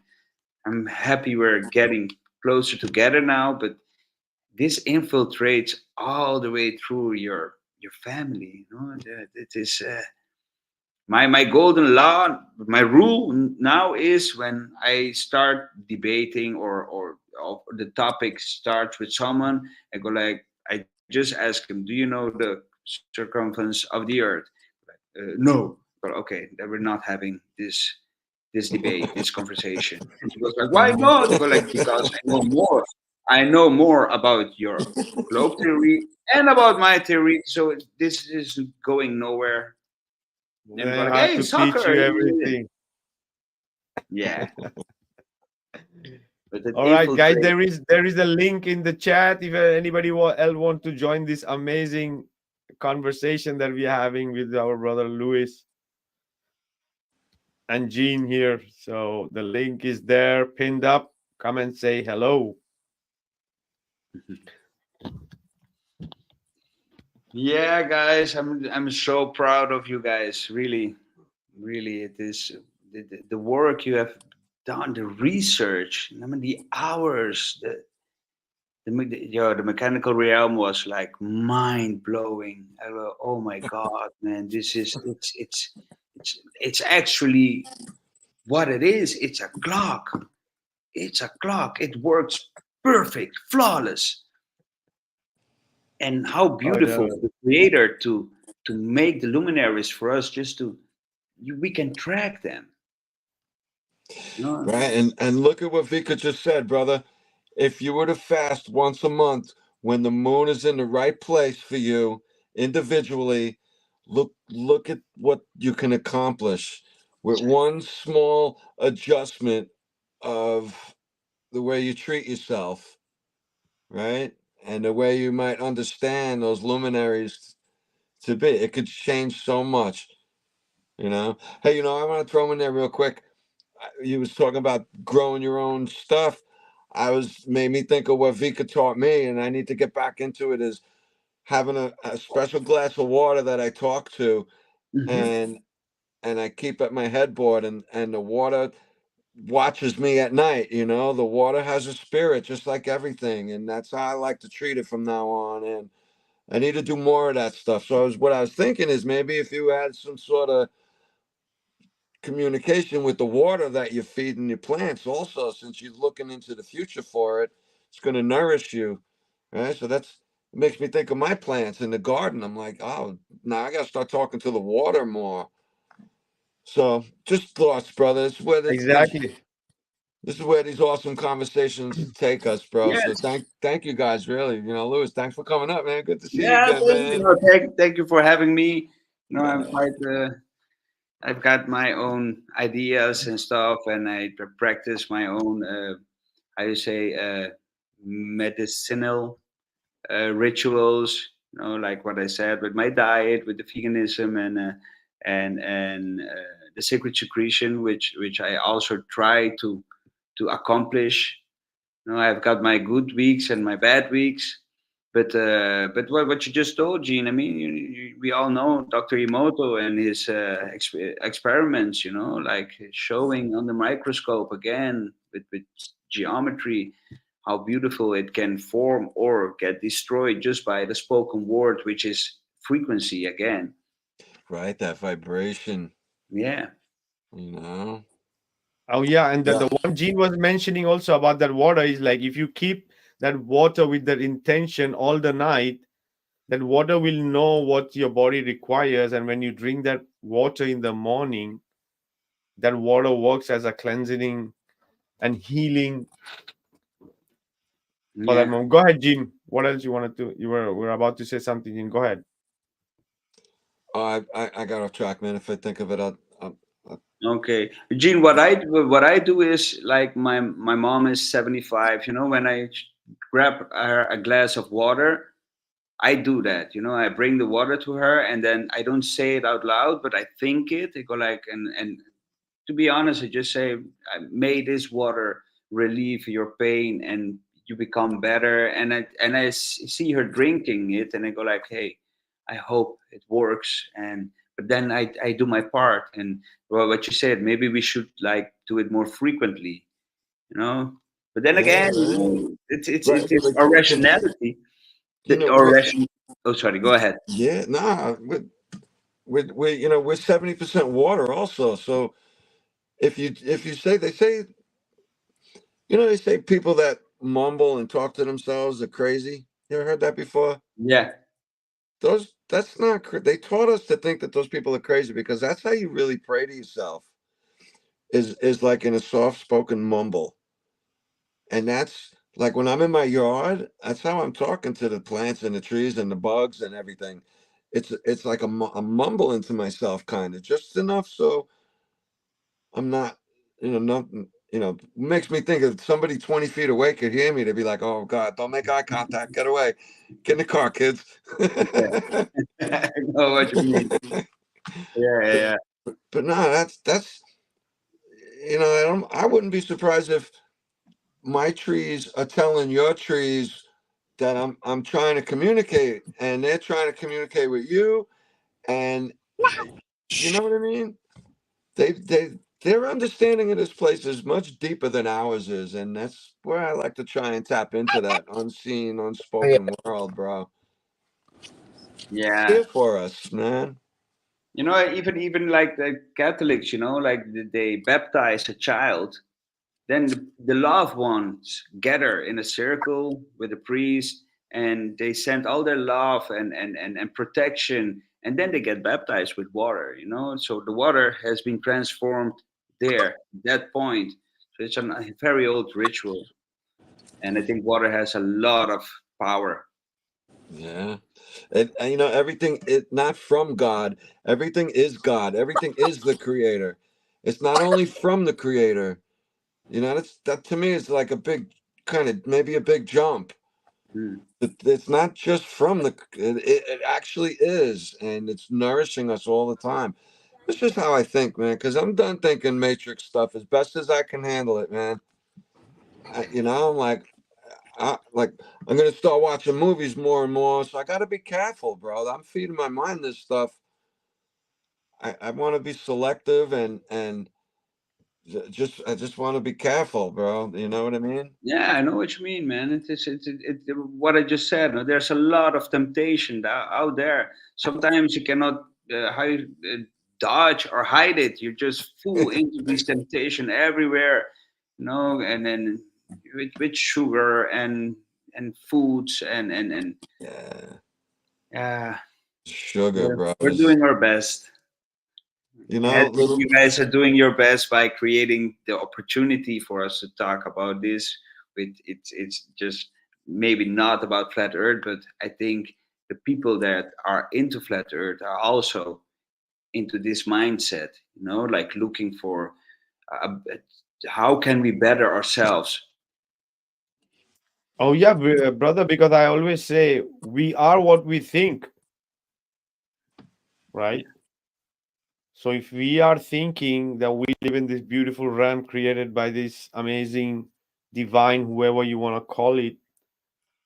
I'm happy we're getting closer together now. But this infiltrates all the way through your family. It is my golden law. My rule now is when I start debating or the topic starts with someone, I go like, I just ask him, "Do you know the circumference of the earth?" No. But okay, then we're not having this debate, this conversation. And he goes like, "Why not?" I go like, "Because I know more. I know more about your globe theory and about my theory. So this is going nowhere." Then we go They like, have "Hey, to teach soccer." you everything. Yeah. But All right, guys, there is a link in the chat if anybody else want to join this amazing conversation that we're having with our brother Louis and Gene here. So the link is there pinned up. Come and say hello. Yeah, guys, I'm so proud of you guys. Really, really, it is the work you have done, the research. I mean, the hours. The mechanical realm was like mind blowing. I go, oh my god, man, this is it's actually what it is. It's a clock. It's a clock. It works perfect, flawless. And how Oh, beautiful no. the creator to make the luminaries for us, just to we can track them. Right. And look at what Vikka just said, brother. If you were to fast once a month when the moon is in the right place for you individually, look at what you can accomplish with one small adjustment of the way you treat yourself, right? And the way you might understand those luminaries to be. It could change so much, you know. Hey, I want to throw in there real quick. You was talking about growing your own stuff. Made me think of what Vika taught me, and I need to get back into it, is having a special glass of water that I talk to, and I keep at my headboard, and the water watches me at night. The water has a spirit just like everything, and that's how I like to treat it from now on. And I need to do more of that stuff. So what I was thinking is, maybe if you had some sort of communication with the water that you're feeding your plants also, since you're looking into the future for it, it's going to nourish you, right? So it makes me think of my plants in the garden. I'm like, oh, now I got to start talking to the water more. So just thoughts, brother. Exactly. This is where these awesome conversations take us, bro. So Yes. thank you guys, really. Louis, thanks for coming up, man. Good to see you Yeah, again, thank you. man. No, thank you for having me. I'm Yeah. quite. I've got my own ideas and stuff, and I practice my own. How you say medicinal rituals. Like what I said with my diet, with the veganism, and the sacred secretion, which I also try to accomplish. I've got my good weeks and my bad weeks, but what you just told, Gene. I mean, we all know Dr. Emoto and his experiments. Like showing on the microscope again with geometry how beautiful it can form or get destroyed just by the spoken word, which is frequency again. Right, that vibration. Yeah. Oh yeah, and Yeah. the one Gene was mentioning also about that water is like, if you keep that water with that intention all the night, that water will know what your body requires, and when you drink that water in the morning, that water works as a cleansing and healing for that Yeah. moment. Go ahead, Gene. What else you wanted to? You were about to say something. Gene. Go ahead. I got off track, man. If I think of it, I'll Okay, Gene. What I do is, like, my mom is 75. When I grab her a glass of water, I do that. I bring the water to her, and then I don't say it out loud, but I think it. I go like, and to be honest, I just say, may this water relieve your pain and you become better. And I see her drinking it, and I go like, hey, I hope it works. But then I do my part. And well, what you said, maybe we should like do it more frequently, you know. But then yeah, again, right. Right. it's Like, our rationality. Our ration. Oh, sorry. Go ahead. yeah, nah. We're 70% water also. So if you say they say people that mumble and talk to themselves are crazy. You ever heard that before? Yeah. That's not. They taught us to think that those people are crazy, because that's how you really pray to yourself. Is like in a soft spoken mumble. And that's like when I'm in my yard, that's how I'm talking to the plants and the trees and the bugs and everything. It's like I'm mumbling to myself, kind of, just enough so I'm not nothing, makes me think if somebody 20 feet away could hear me, they'd be like, "Oh God, don't make eye contact. Get away. Get in the car, kids." I know what you mean. Yeah. But no, that's I wouldn't be surprised if my trees are telling your trees that I'm trying to communicate, and they're trying to communicate with you, and you know what I mean? Their understanding of this place is much deeper than ours is, and that's where I like to try and tap into that unseen, unspoken world, bro. Yeah. Here for us, man. Even like the Catholics, like they baptize a child, then the loved ones gather in a circle with the priest, and they send all their love and protection, and then they get baptized with water. So the water has been transformed there at that point. So it's a very old ritual, and I think water has a lot of power. Yeah. And everything is not from God. Everything is God. Everything is the creator. It's not only from the creator. That to me is like a big kind of maybe a big jump. It's not just from it actually is, and it's nourishing us all the time. That's just how I think, man, because I'm done thinking Matrix stuff as best as I can handle it, man. I'm like, I'm gonna start watching movies more and more, so I got to be careful, bro. I'm feeding my mind this stuff. I want to be selective and I just want to be careful, bro. You know what I mean? Yeah, I know what you mean, man. It's what I just said. No? There's a lot of temptation out there. Sometimes you cannot dodge or hide it. You just fall into this temptation everywhere, and then with sugar and foods and Yeah. yeah, Sugar, bro. we're doing our best. You guys are doing your best by creating the opportunity for us to talk about this. It's just maybe not about flat Earth, but I think the people that are into flat Earth are also into this mindset. Like looking for uh, how can we better ourselves. Oh yeah, brother. Because I always say we are what we think, right? So if we are thinking that we live in this beautiful realm created by this amazing divine, whoever you want to call it,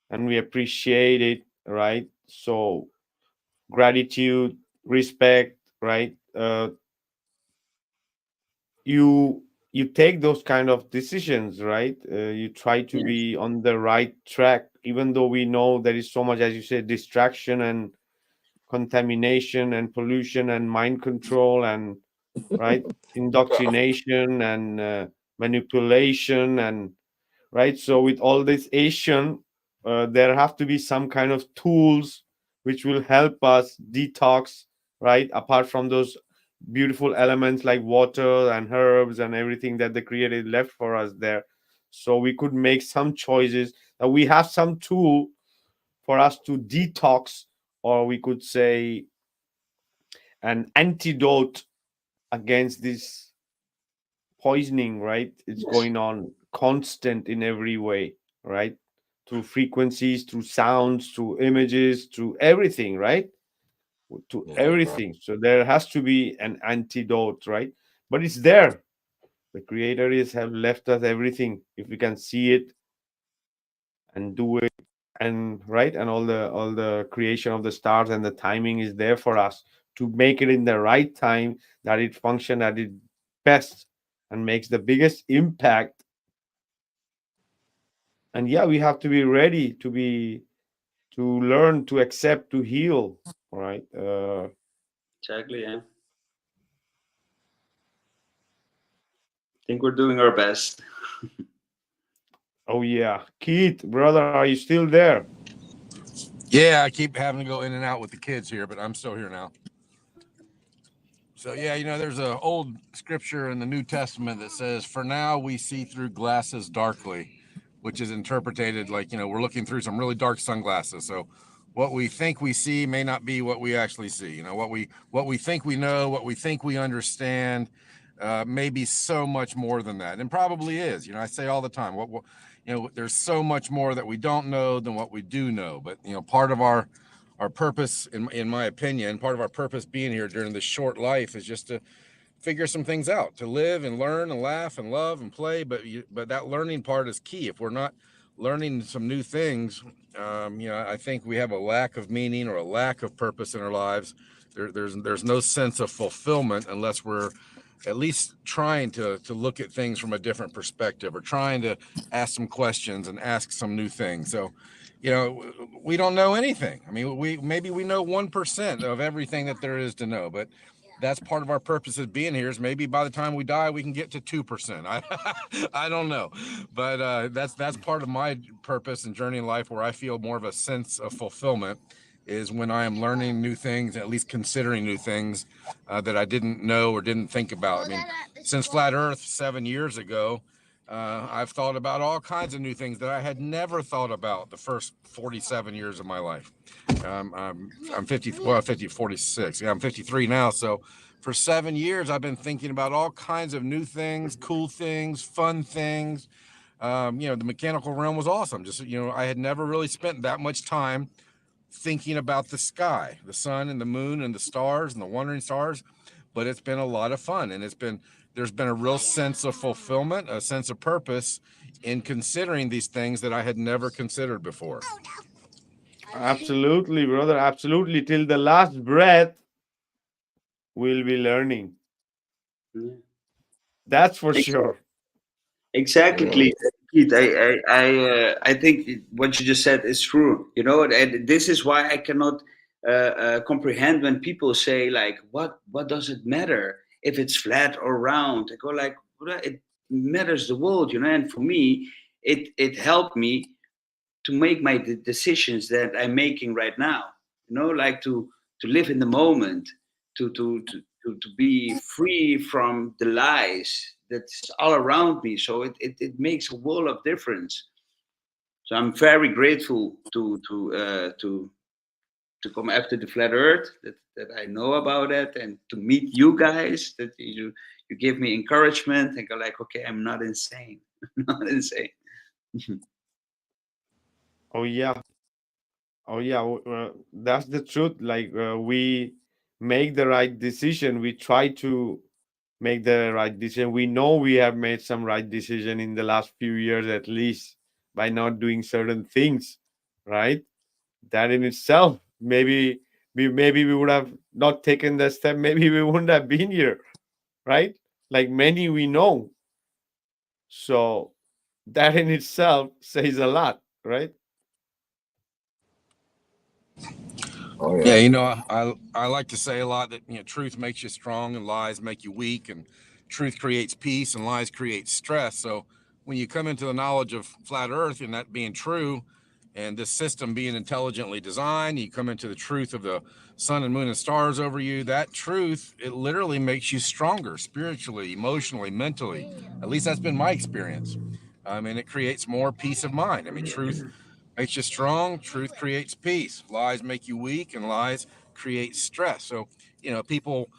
and we appreciate it, right? So gratitude, respect, right? You take those kind of decisions, right? You try to Yes. be on the right track, even though we know there is so much, as you said, distraction and contamination and pollution and mind control and right indoctrination and manipulation and right. So with all this Asian, there have to be some kind of tools which will help us detox, right? Apart from those beautiful elements like water and herbs and everything that the creator left for us there. So we could make some choices that we have some tool for us to detox, or we could say an antidote against this poisoning, right? It's Yes. going on constant in every way, right? Through frequencies, through sounds, through images, through everything, right? To Yeah, bro. everything. So there has to be an antidote, right? But it's there. The creators have left us everything. If we can see it and do it, and right, and all the creation of the stars and the timing is there for us to make it in the right time, that it function at its best and makes the biggest impact. And yeah, we have to be ready to learn, to accept, to heal, right? Exactly. Yeah. I think we're doing our best. Oh yeah, Keith, brother, are you still there? Yeah, I keep having to go in and out with the kids here, but I'm still here now. So yeah, there's an old scripture in the New Testament that says, "For now we see through glasses darkly," which is interpreted like, we're looking through some really dark sunglasses. So what we think we see may not be what we actually see. What we think we know, what we think we understand, maybe so much more than that, and probably is. You know, I say all the time, what you know, there's so much more that we don't know than what we do know. But you know, part of our purpose, in my opinion, part of our purpose being here during this short life is just to figure some things out, to live and learn and laugh and love and play. But that learning part is key. If we're not learning some new things, you know, I think we have a lack of meaning or a lack of purpose in our lives. There's no sense of fulfillment unless we're at least trying to look at things from a different perspective, or trying to ask some questions and ask some new things. So, you know, we don't know anything. I mean, maybe we know 1% of everything that there is to know, but that's part of our purpose of being here, is maybe by the time we die, we can get to 2%. I don't know, but that's part of my purpose and journey in life, where I feel more of a sense of fulfillment, is when I am learning new things, at least considering new things that I didn't know or didn't think about. I mean, since Flat Earth 7 years ago, I've thought about all kinds of new things that I had never thought about the first 47 years of my life. I'm 46. Yeah, I'm 53 now. So for 7 years, I've been thinking about all kinds of new things, cool things, fun things. You know, the mechanical realm was awesome. Just, you know, I had never really spent that much time thinking about the sky, the sun and the moon and the stars and the wandering stars, but it's been a lot of fun, and there's been a real sense of fulfillment, a sense of purpose in considering these things that I had never considered before. Absolutely, brother. Absolutely. Till the last breath, we'll be learning. Yeah. That's for sure. Exactly, Keith. I think what you just said is true. You know, and this is why I cannot comprehend when people say like, "What does it matter if it's flat or round?" I go like, "Well, it matters the world," you know. And for me, it helped me to make my decisions that I'm making right now. You know, like to live in the moment, to be free from the lies that's all around me. So it makes a world of difference. So I'm very grateful to come after the flat Earth, that I know about it, and to meet you guys. That you give me encouragement and go like, okay, I'm not insane. I'm not insane. Oh, yeah. Oh, yeah. That's the truth. Like, we make the right decision. We try to make the right decision. We know we have made some right decision in the last few years, at least, by not doing certain things, right? That in itself, maybe we would have not taken that step. Maybe we wouldn't have been here, right? Like many we know. So that in itself says a lot, right? Oh Yeah, yeah. you know, I like to say a lot that, you know, truth makes you strong and lies make you weak, and truth creates peace and lies create stress. So when you come into the knowledge of flat Earth and that being true, and this system being intelligently designed, you come into the truth of the sun and moon and stars over you. That truth, it literally makes you stronger spiritually, emotionally, mentally. At least that's been my experience. And it creates more peace of mind. I mean, truth makes you strong, truth creates peace. Lies make you weak, and lies create stress. So, you know, people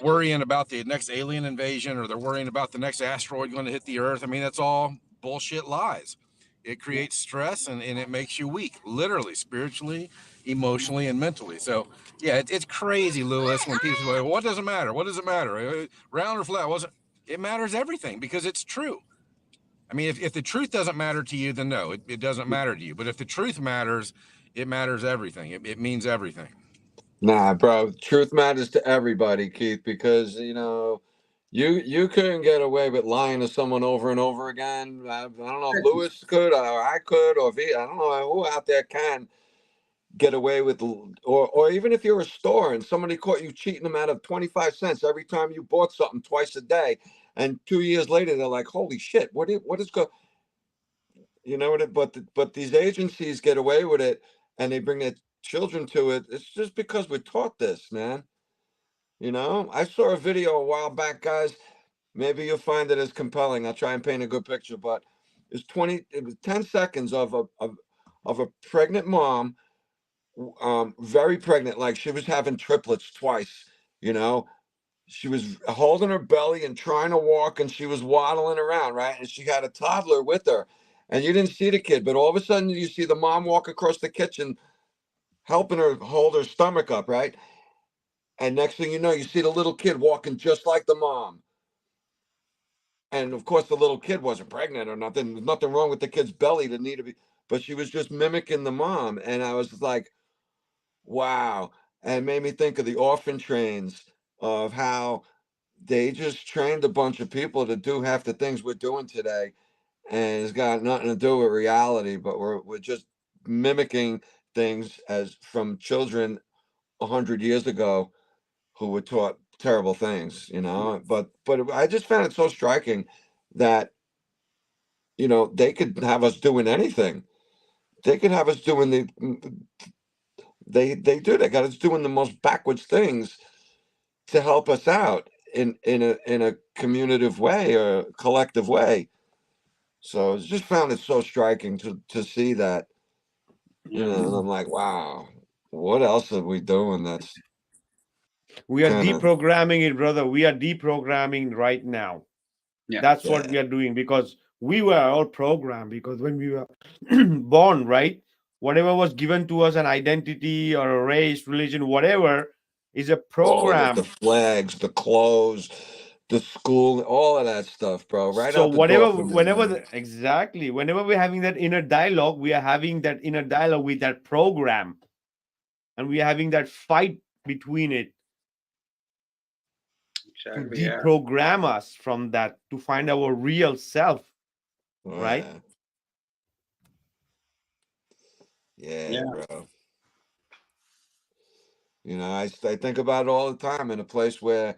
worrying about the next alien invasion, or they're worrying about the next asteroid going to hit the Earth. I mean, that's all bullshit lies. It creates stress, and it makes you weak, literally, spiritually, emotionally, and mentally. So, yeah, it's crazy, Lewis, when people say, well, what does it matter? What does it matter? Round or flat? It matters everything, because it's true. I mean, if the truth doesn't matter to you, then no, it doesn't matter to you. But if the truth matters, it matters everything. It means everything. Nah, bro. Truth matters to everybody, Keith, because you know you couldn't get away with lying to someone over and over again. I don't know if Lewis could, or I could, or if I don't know who out there can get away with, or even if you're a store and somebody caught you cheating them out of 25 cents every time you bought something twice a day, and 2 years later they're like, holy shit, what is go, you know what? But these agencies get away with it, and they bring their children to it. It's just because we're taught this, man. You know, I saw a video a while back, guys. Maybe you'll find it as compelling. I'll try and paint a good picture, but it was 10 seconds of a pregnant mom, very pregnant, like she was having triplets twice, you know, she was holding her belly and trying to walk, and she was waddling around, right? And she had a toddler with her, and you didn't see the kid, but all of a sudden you see the mom walk across the kitchen, helping her hold her stomach up, right? And next thing you know, you see the little kid walking just like the mom. And of course, the little kid wasn't pregnant or nothing. There's nothing wrong with the kid's belly to need to be, but she was just mimicking the mom. And I was like, wow. And it made me think of the orphan trains, of how they just trained a bunch of people to do half the things we're doing today. And it's got nothing to do with reality, but we're just mimicking things as from children 100 years ago who were taught terrible things, you know. But I just found it so striking that, you know, they could have us doing anything. They could have us doing they got us doing the most backwards things to help us out in a communicative way or collective way. So I just found it so striking to see that, you know, and I'm like, wow, what else are we doing that's We are kind of, deprogramming it, brother. We are deprogramming right now. Yeah. That's what yeah, we are doing, because we were all programmed. Because when we were born, right, whatever was given to us, an identity or a race, religion, whatever, is a all of it, the program. flags, the clothes, the school, all of that stuff, bro, right So out the door whatever, from the beginning. exactly, whenever we're having that inner dialogue, we are having that inner dialogue with that program, and we are having that fight between it to Exactly. Yeah. deprogram us from that, to find our real self, right? Yeah, Yeah. bro. You know, I think about it all the time, in a place where,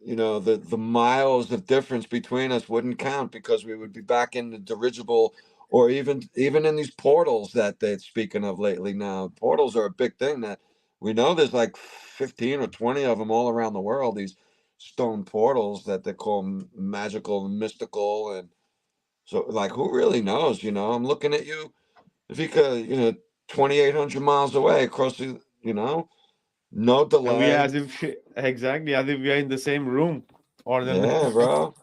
you know, the miles of difference between us wouldn't count, because we would be back in the dirigible, or even in these portals that they're speaking of lately now. Portals are a big thing that we know there's like 15 or 20 of them all around the world, these stone portals that they call magical and mystical. And so, like, who really knows? You know, I'm looking at you, Vika, you know, 2,800 miles away across the, you know, no And we are delay. as if, exactly, as if we are in the same room, or the Yeah, bro.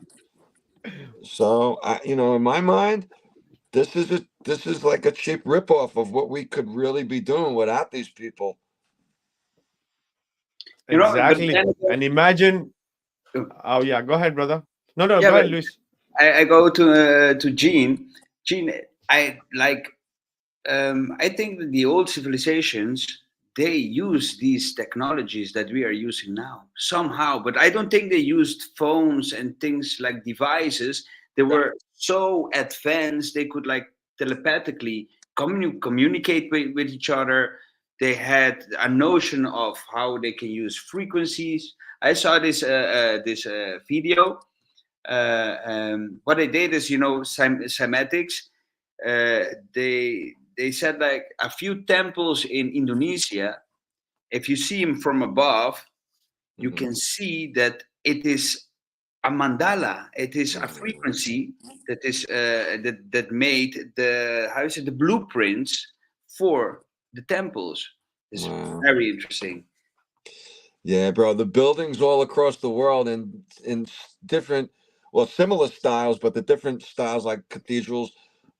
So you know, in my mind, this is like a cheap ripoff of what we could really be doing without these people. You know, but exactly. then And imagine, again, oh yeah, go ahead, brother. No, no, yeah, go but ahead, Luis. I go to Gene. Gene, I like. I think that the old civilizations, they use these technologies that we are using now somehow, but I don't think they used phones and things like devices. They were so advanced they could like telepathically communicate with each other. They had a notion of how they can use frequencies. I saw this video. What they did is, you know, cymatics. They said like a few temples in Indonesia. If you see them from above, you Mhm. can see that it is a mandala. It is a Mhm. frequency that is that made the, how is it, the blueprints for the temples. It's Wow. very interesting. Yeah, bro. The buildings all across the world in different, well, similar styles, but the different styles, like cathedrals,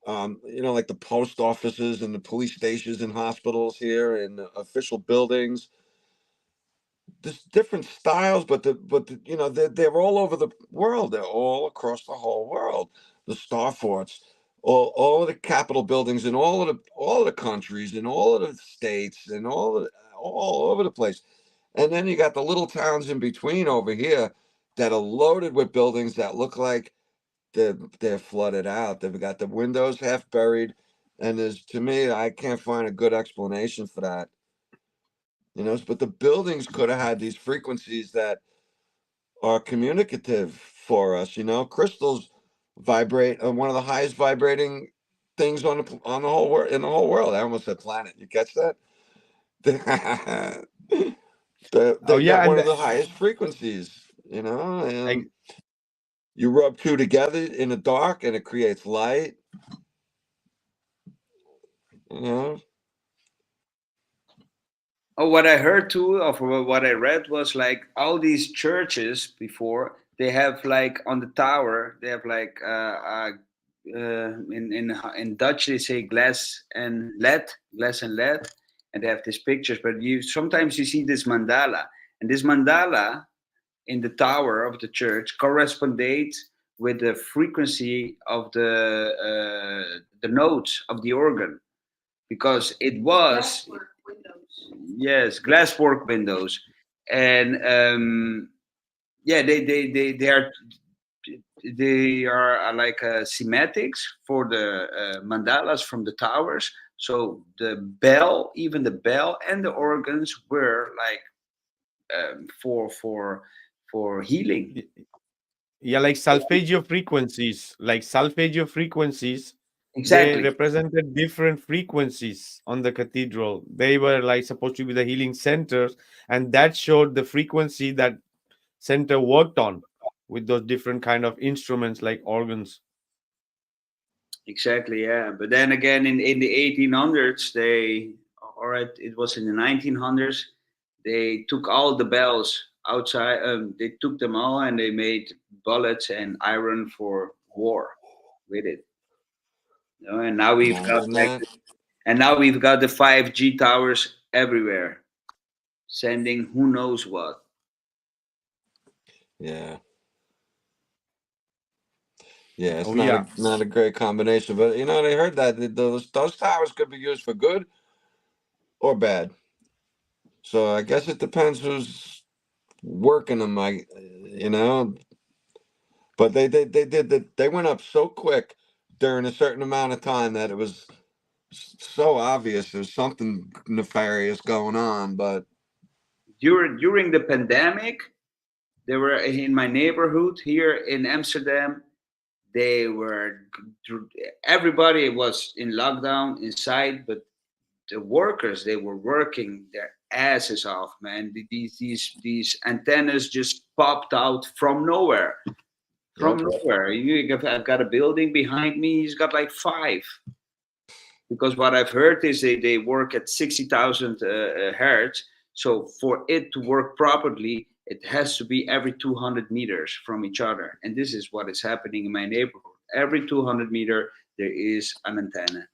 you know, like the post offices and the police stations and hospitals here, and official buildings. There's different styles, but you know, they're all over the world. They're all across the whole world. The star forts, all of the capitol buildings in all of the countries, in all of the states, and all over the place. And then you got the little towns in between over here that are loaded with buildings that look like they're flooded out. They've got the windows half buried, and there's, to me, I can't find a good explanation for that. You know, but the buildings could have had these frequencies that are communicative for us. You know, crystals vibrate on one of the highest vibrating things on the whole world, in the whole world. I almost said planet. You catch that? Oh They got yeah, one and of the highest frequencies. You know, and ex- you rub two together in the dark, and it creates light. You know, Oh Oh, what I heard too, of what I read was like all these churches before they have like on the tower they have like in Dutch they say glass and lead, and they have these pictures. But you sometimes you see this mandala, and this mandala in the tower of the church corresponds with the frequency of the notes of the organ, because it was yes glasswork windows, and yeah they are like schematics for the mandalas from the towers. So the bell, even the bell and the organs were like for healing. Yeah, like solfeggio frequencies, they Exactly. represented different frequencies on the cathedral. They were like supposed to be the healing centers, and that showed the frequency that center worked on with those different kind of instruments like organs. Exactly, yeah. But then again, in the 1800s, it was in the 1900s, they took all the bells outside. They took them all and they made bullets and iron for war with it. You know, and now we've got Imagine like, that. and now we've got the 5G towers everywhere, sending who knows what. Yeah. Yeah, it's Oh yeah. not a great combination, but they heard that those towers could be used for good or bad. So I guess it depends who's working them. You know, but they went up so quick during a certain amount of time that it was so obvious there's something nefarious going on. But During the pandemic, they were in my neighborhood here in Amsterdam. They were Everybody was in lockdown inside, but the workers, they were working their asses off, man. These antennas just popped out from nowhere. From yep, nowhere. I've got a building behind me. He's got like five. Because what I've heard is they work at 60,000 hertz. So for it to work properly, it has to be every 200 meters from each other. And this is what is happening in my neighborhood. Every 200 meter, there is an antenna.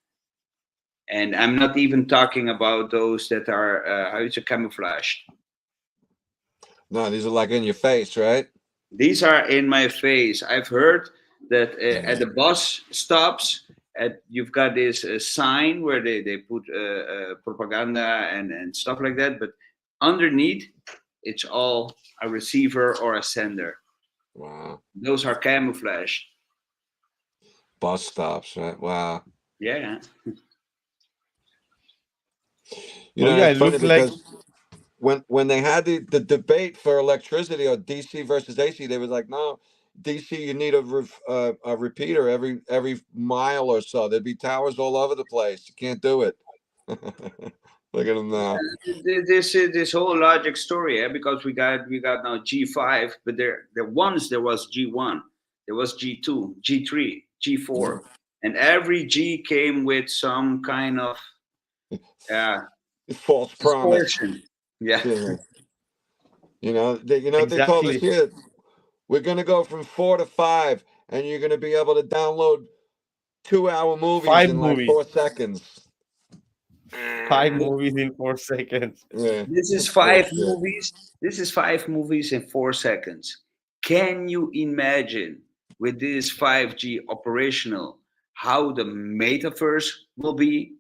And I'm not even talking about those that are how is it, camouflaged. no, these are like in your face, right? These are in my face. I've heard that at the bus stops, you've got this sign where they put propaganda and stuff like that. But underneath, it's all a receiver or a sender. Wow. Those are camouflaged. Bus stops, right? Wow. Yeah. Oh yeah, It's it funny looked like because when they had the debate for electricity or DC versus AC, they was like, no, DC, you need a repeater every mile or so. There'd be towers all over the place. You can't do it. Look at them now. This whole logic story, because we got now G5, but there was G1, there was G2, G3, G4, and every G came with some kind of False promise. distortion. Yeah. Yeah. They told us exactly here we're gonna go from 4 to 5, and you're gonna be able to download 2-hour movies five in like movies, 4 seconds. five movies in 4 seconds. Yeah, This is that's five bullshit. movies. This is 5 movies in 4 seconds. Can you imagine with this 5G operational how the metaverse will be?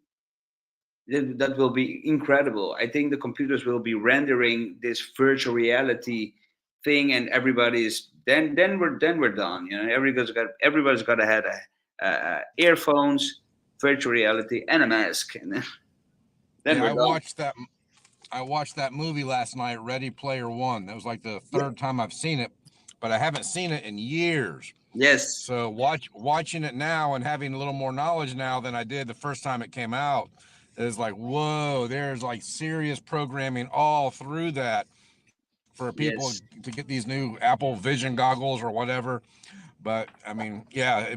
That will be incredible. I think the computers will be rendering this virtual reality thing, and everybody's then we're done. Everybody's got to have earphones, virtual reality, and a mask, and then Yeah, we're done. I watched that movie last night, Ready Player One. That was like the third time I've seen it, but I haven't seen it in years. Yes. So watching it now and having a little more knowledge now than I did the first time it came out is like, whoa, there's like serious programming all through that for people Yes. to get these new Apple Vision goggles or whatever. But I mean, yeah,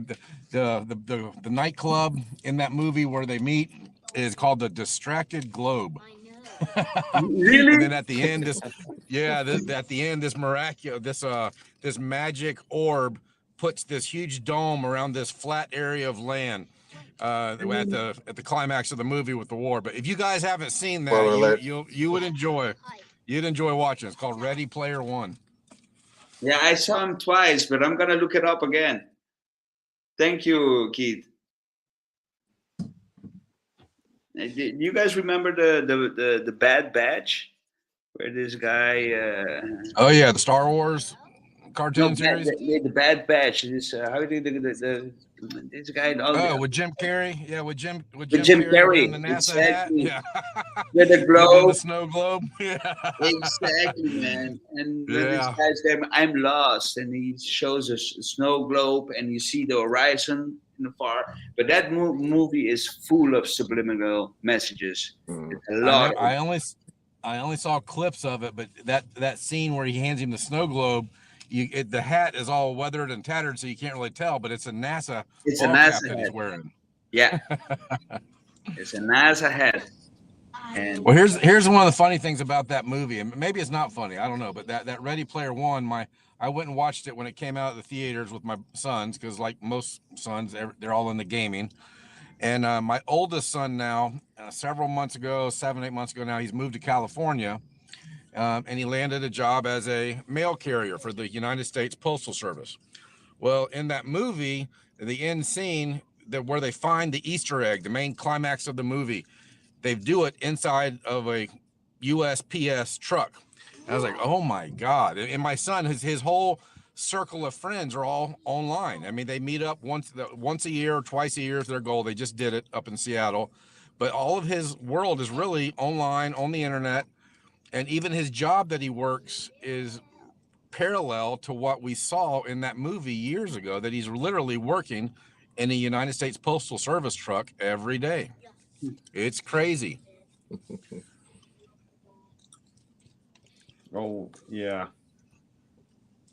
the nightclub in that movie where they meet is called the Distracted Globe. Really? And then at the end, this miraculous, this magic orb puts this huge dome around this flat area of land at the climax of the movie with the war. But if you guys haven't seen that, you would enjoy watching. It's called Ready Player One. Yeah, I saw him twice, but I'm gonna look it up again. Thank you, Keith. Do you guys remember the Bad Batch, where this guy? Oh yeah, the Star Wars cartoon series. The Bad Batch. This how do this guy? With Jim Carrey. Yeah, with Jim Carrey wearing the NASA exactly. hat. Yeah. With the globe. The snow globe. Yeah. Exactly, man. And when this guy's there, I'm lost, and he shows a snow globe, and you see the horizon in the far. But that movie is full of subliminal messages. It's a lot. I only saw clips of it, but that scene where he hands him the snow globe, the hat is all weathered and tattered, so you can't really tell. But it's a NASA. It's a NASA hat he's wearing. Yeah, it's a NASA hat. And well, here's one of the funny things about that movie, and maybe it's not funny, I don't know, but that Ready Player One, I went and watched it when it came out of the theaters with my sons, because like most sons, they're all into gaming. And my oldest son now, several months ago, 7-8 months ago now, he's moved to California, and he landed a job as a mail carrier for the United States Postal Service. Well, in that movie, the end scene where they find the Easter egg, the main climax of the movie, they do it inside of a USPS truck. And I was like, oh my God. And my son, his whole circle of friends are all online. I mean, they meet up once a year or twice a year is their goal. They just did it up in Seattle. But all of his world is really online, on the internet. And even his job that he works is parallel to what we saw in that movie years ago, that he's literally working in a United States Postal Service truck every day. It's crazy. Oh, yeah.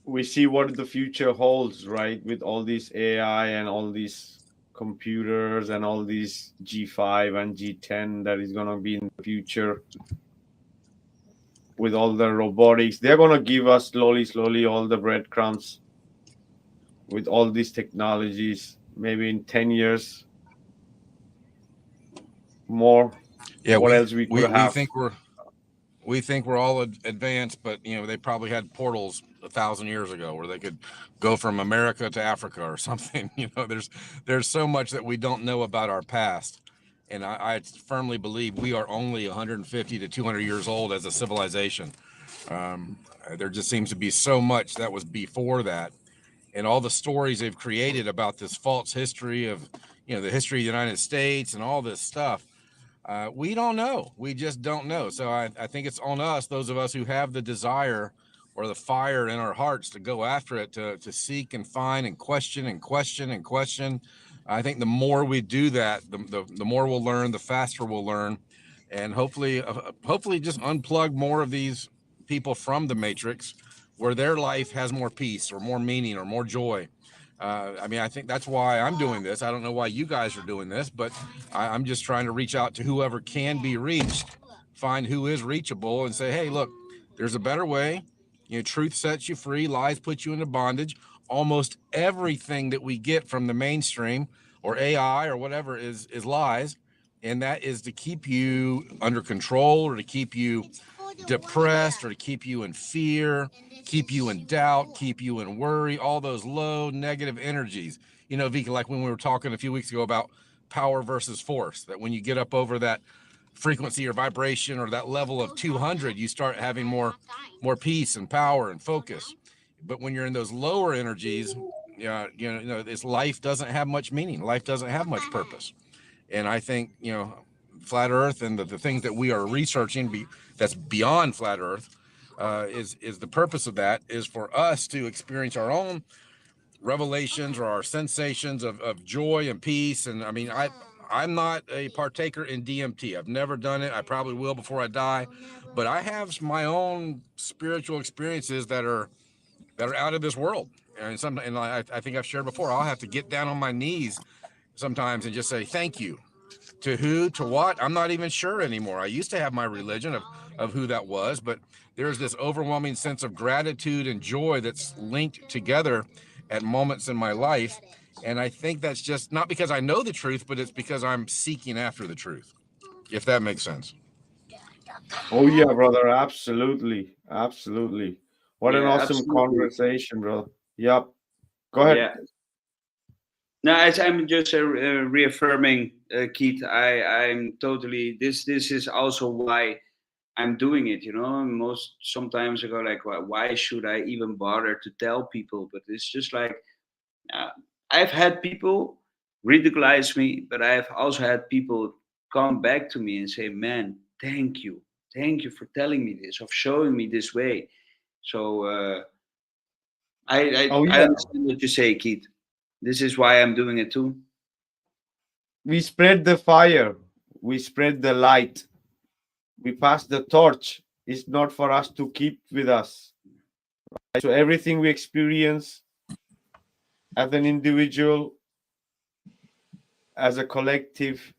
We see what the future holds, right? With all these AI and all these computers and all these G5 and G10 that is going to be in the future. With all the robotics, they're going to give us slowly all the breadcrumbs with all these technologies. Maybe in 10 years more. Yeah, what else we could have? We think we're all advanced, but they probably had portals 1,000 years ago where they could go from America to Africa or something. There's so much that we don't know about our past. And I firmly believe we are only 150 to 200 years old as a civilization. There just seems to be so much that was before that. And all the stories they've created about this false history of, the history of the United States and all this stuff, we don't know. We just don't know. So I think it's on us, those of us who have the desire or the fire in our hearts to go after it, to seek and find and question and question and question. I think the more we do that, the more we'll learn, the faster we'll learn, and hopefully just unplug more of these people from the matrix, where their life has more peace or more meaning or more joy. I think that's why I'm doing this. I don't know why you guys are doing this, but I'm just trying to reach out to whoever can be reached, find who is reachable, and say, hey, look, there's a better way. Truth sets you free, lies put you into bondage. Almost everything that we get from the mainstream or AI or whatever is lies. And that is to keep you under control, or to keep you depressed, or to keep you in fear, keep you in doubt, keep you in worry, all those low negative energies. Vikka, like when we were talking a few weeks ago about power versus force, that when you get up over that frequency or vibration or that level of 200, you start having more peace and power and focus. But when you're in those lower energies, this life doesn't have much meaning. Life doesn't have much purpose. And I think, flat earth and the things that we are researching that's beyond flat earth is the purpose of that is for us to experience our own revelations or our sensations of joy and peace. And I'm not a partaker in DMT. I've never done it. I probably will before I die, but I have my own spiritual experiences that are out of this world. And I think I've shared before, I'll have to get down on my knees sometimes and just say, thank you To who, to what, I'm not even sure anymore. I used to have my religion of who that was, but there's this overwhelming sense of gratitude and joy that's linked together at moments in my life. And I think that's just not because I know the truth, but it's because I'm seeking after the truth, if that makes sense. Oh yeah, brother, absolutely, absolutely. What an Yeah, awesome absolutely. conversation, bro. Yep. Go ahead. Yeah. No, I'm just reaffirming, Keith. I'm totally. This is also why I'm doing it. You know, most sometimes I go like, why should I even bother to tell people? But it's just like uh, I've had people ridiculize me, but I've also had people come back to me and say, "Man, thank you for telling me this, of showing me this way." So Oh I yeah, understand what you say, Keith. This is why I'm doing it too. we spread the fire, we spread the light, we pass the torch. It's not for us to keep with us. So everything we experience as an individual, as a collective,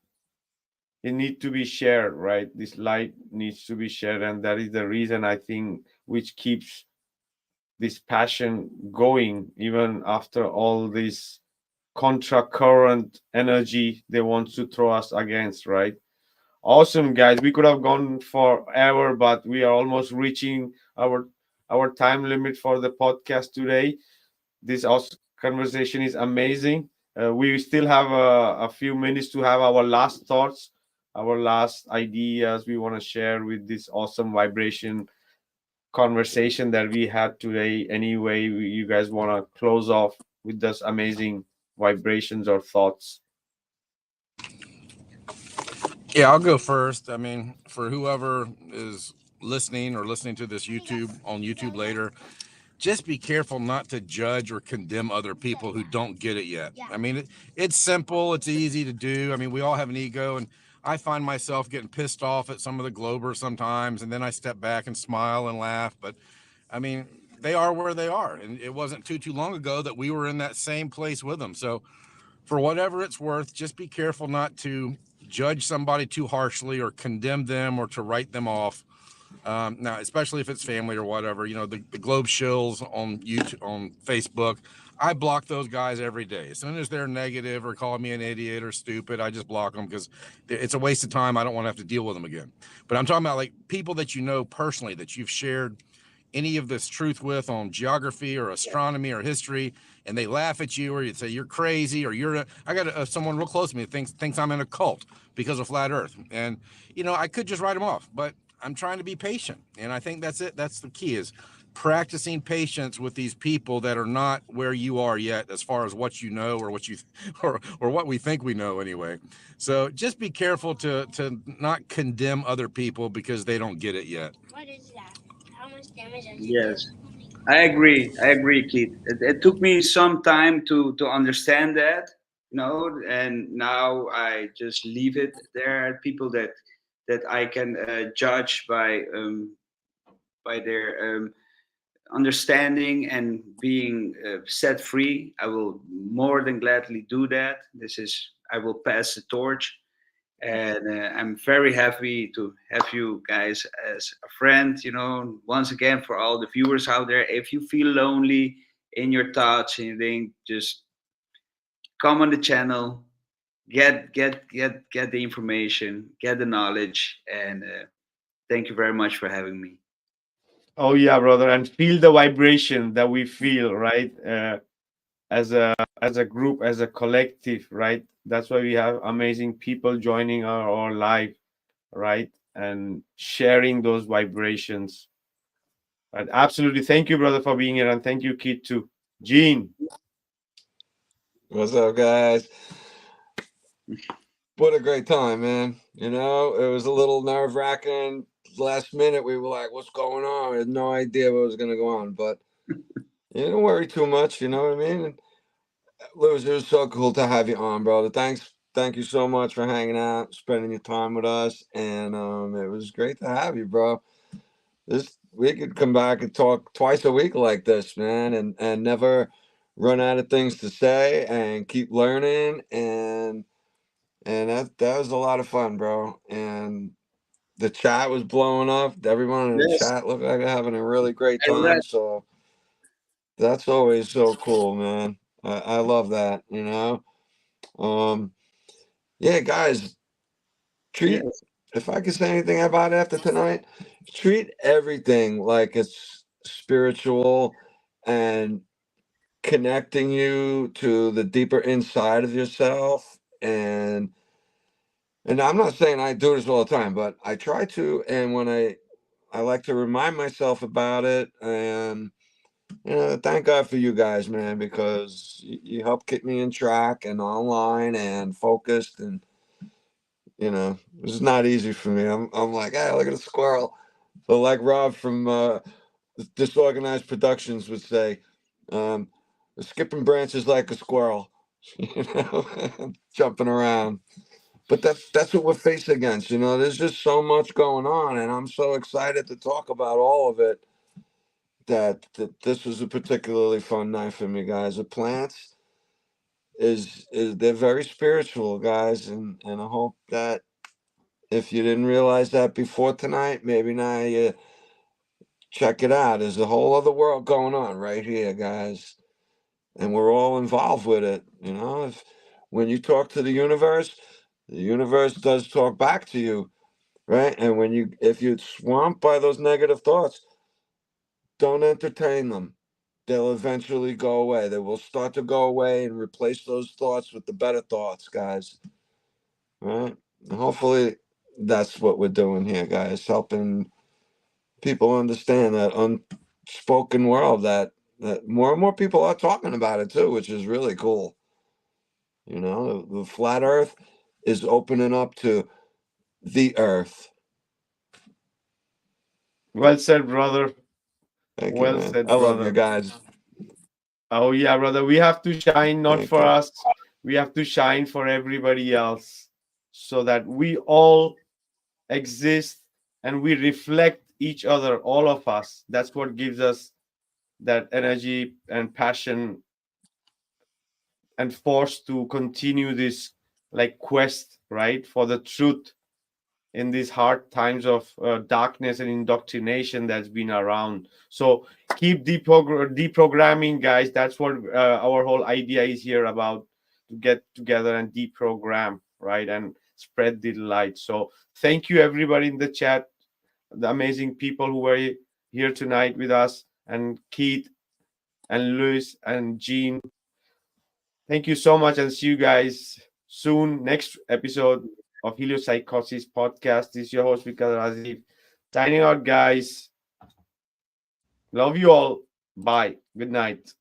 it needs to be shared, right? This light needs to be shared, and that is the reason I think which keeps this passion going even after all this contra current energy they want to throw us against, right? Awesome, guys. We could have gone forever, but we are almost reaching our time limit for the podcast today. This conversation is amazing. We still have a few minutes to have our last thoughts, our last ideas we want to share with this awesome vibration conversation that we had today. Anyway, you guys want to close off with this amazing vibrations or thoughts? Yeah, I'll go first. I mean, for whoever is listening or listening to this on YouTube later, just be careful not to judge or condemn other people who don't get it yet. I mean, it's simple, it's easy to do. I mean, we all have an ego, and I find myself getting pissed off at some of the Globers sometimes, and then I step back and smile and laugh. But I mean, they are where they are, and it wasn't too long ago that we were in that same place with them. So for whatever it's worth, just be careful not to judge somebody too harshly or condemn them or to write them off. Now, especially if it's family or whatever, the Globe shills on YouTube, on Facebook, I block those guys every day. As soon as they're negative or calling me an idiot or stupid, I just block them because it's a waste of time. I don't want to have to deal with them again. But I'm talking about like people that you know personally, that you've shared any of this truth with on geography or astronomy or history, and they laugh at you, or you'd say you're crazy, or I got someone real close to me that thinks I'm in a cult because of flat Earth, and I could just write them off, but I'm trying to be patient, and I think that's it. That's the key, is practicing patience with these people that are not where you are yet, as far as what you know or what you or what we think we know anyway. So just be careful to not condemn other people because they don't get it yet. What is that? How much damage does it do? Yes, I agree. I agree, Keith. It took me some time to understand that, and now I just leave it. There are people that I can judge by their understanding and being set free. I will more than gladly do that. I will pass the torch, and I'm very happy to have you guys as a friend. Once again, for all the viewers out there, if you feel lonely in your thoughts and you think, just come on the channel, get the information, get the knowledge, and thank you very much for having me. Oh yeah, brother, and feel the vibration that we feel, right? As a group, as a collective, right? That's why we have amazing people joining our live, right? And sharing those vibrations. Right? Absolutely. Thank you, brother, for being here, and thank you, Kid, too. Gene. What's up, guys? What a great time, man. It was a little nerve-wracking. Last minute, we were like, what's going on? We had no idea what was going to go on, but don't worry too much, you know what I mean? And Louis, it was so cool to have you on, brother. Thank you so much for hanging out, spending your time with us, and it was great to have you, bro. We could come back and talk twice a week like this, man, and never run out of things to say, and keep learning, and and that was a lot of fun, bro. And the chat was blowing up. Everyone in the Yes. chat looked like they're having a really great And time. So that's always so cool, man. I love that, you know. Yeah, guys, treat, yes. if I could say anything about after tonight, treat everything like it's spiritual and connecting you to the deeper inside of yourself. And I'm not saying I do this all the time, but I try to. And when I like to remind myself about it. And you know, thank God for you guys, man, because you help keep me in track and online and focused. And you know, it's not easy for me. I'm like, hey, look at a squirrel. But like Rob from Disorganized Productions would say, um, skipping branches like a squirrel, you know, jumping around. But that's what we're faced against. You know, there's just so much going on, and I'm so excited to talk about all of it. That this was a particularly fun night for me, guys. The plants is they're very spiritual, guys, and I hope that if you didn't realize that before tonight, maybe now you check it out. There's a whole other world going on right here, guys, and we're all involved with it. You know, if when you talk to the universe does talk back to you, right? And if you're swamped by those negative thoughts, don't entertain them. They'll eventually go away. They will start to go away and replace those thoughts with the better thoughts, guys. Right? And hopefully that's what we're doing here, guys, helping people understand that unspoken world that more and more people are talking about it too, which is really cool. You know, the flat earth is opening up to the earth. Well said, brother. Thank you, Well man. said, I love you brother. guys. Oh yeah, brother. We have to shine not Thank for you. us. We have to shine for everybody else so that we all exist and we reflect each other, all of us. That's what gives us that energy and passion and force to continue this like quest, right, for the truth in these hard times of darkness and indoctrination that's been around. So keep deprogramming, guys. That's what our whole idea is here about, to get together and deprogram, right, and spread the light. So thank you everybody in the chat, the amazing people who were here tonight with us, and Keith and Luis and Jean. Thank you so much, and see you guys soon. Next episode of Heliopsychosis podcast. This is your host, Vikka Draziv. Signing out, guys. Love you all. Bye. Good night.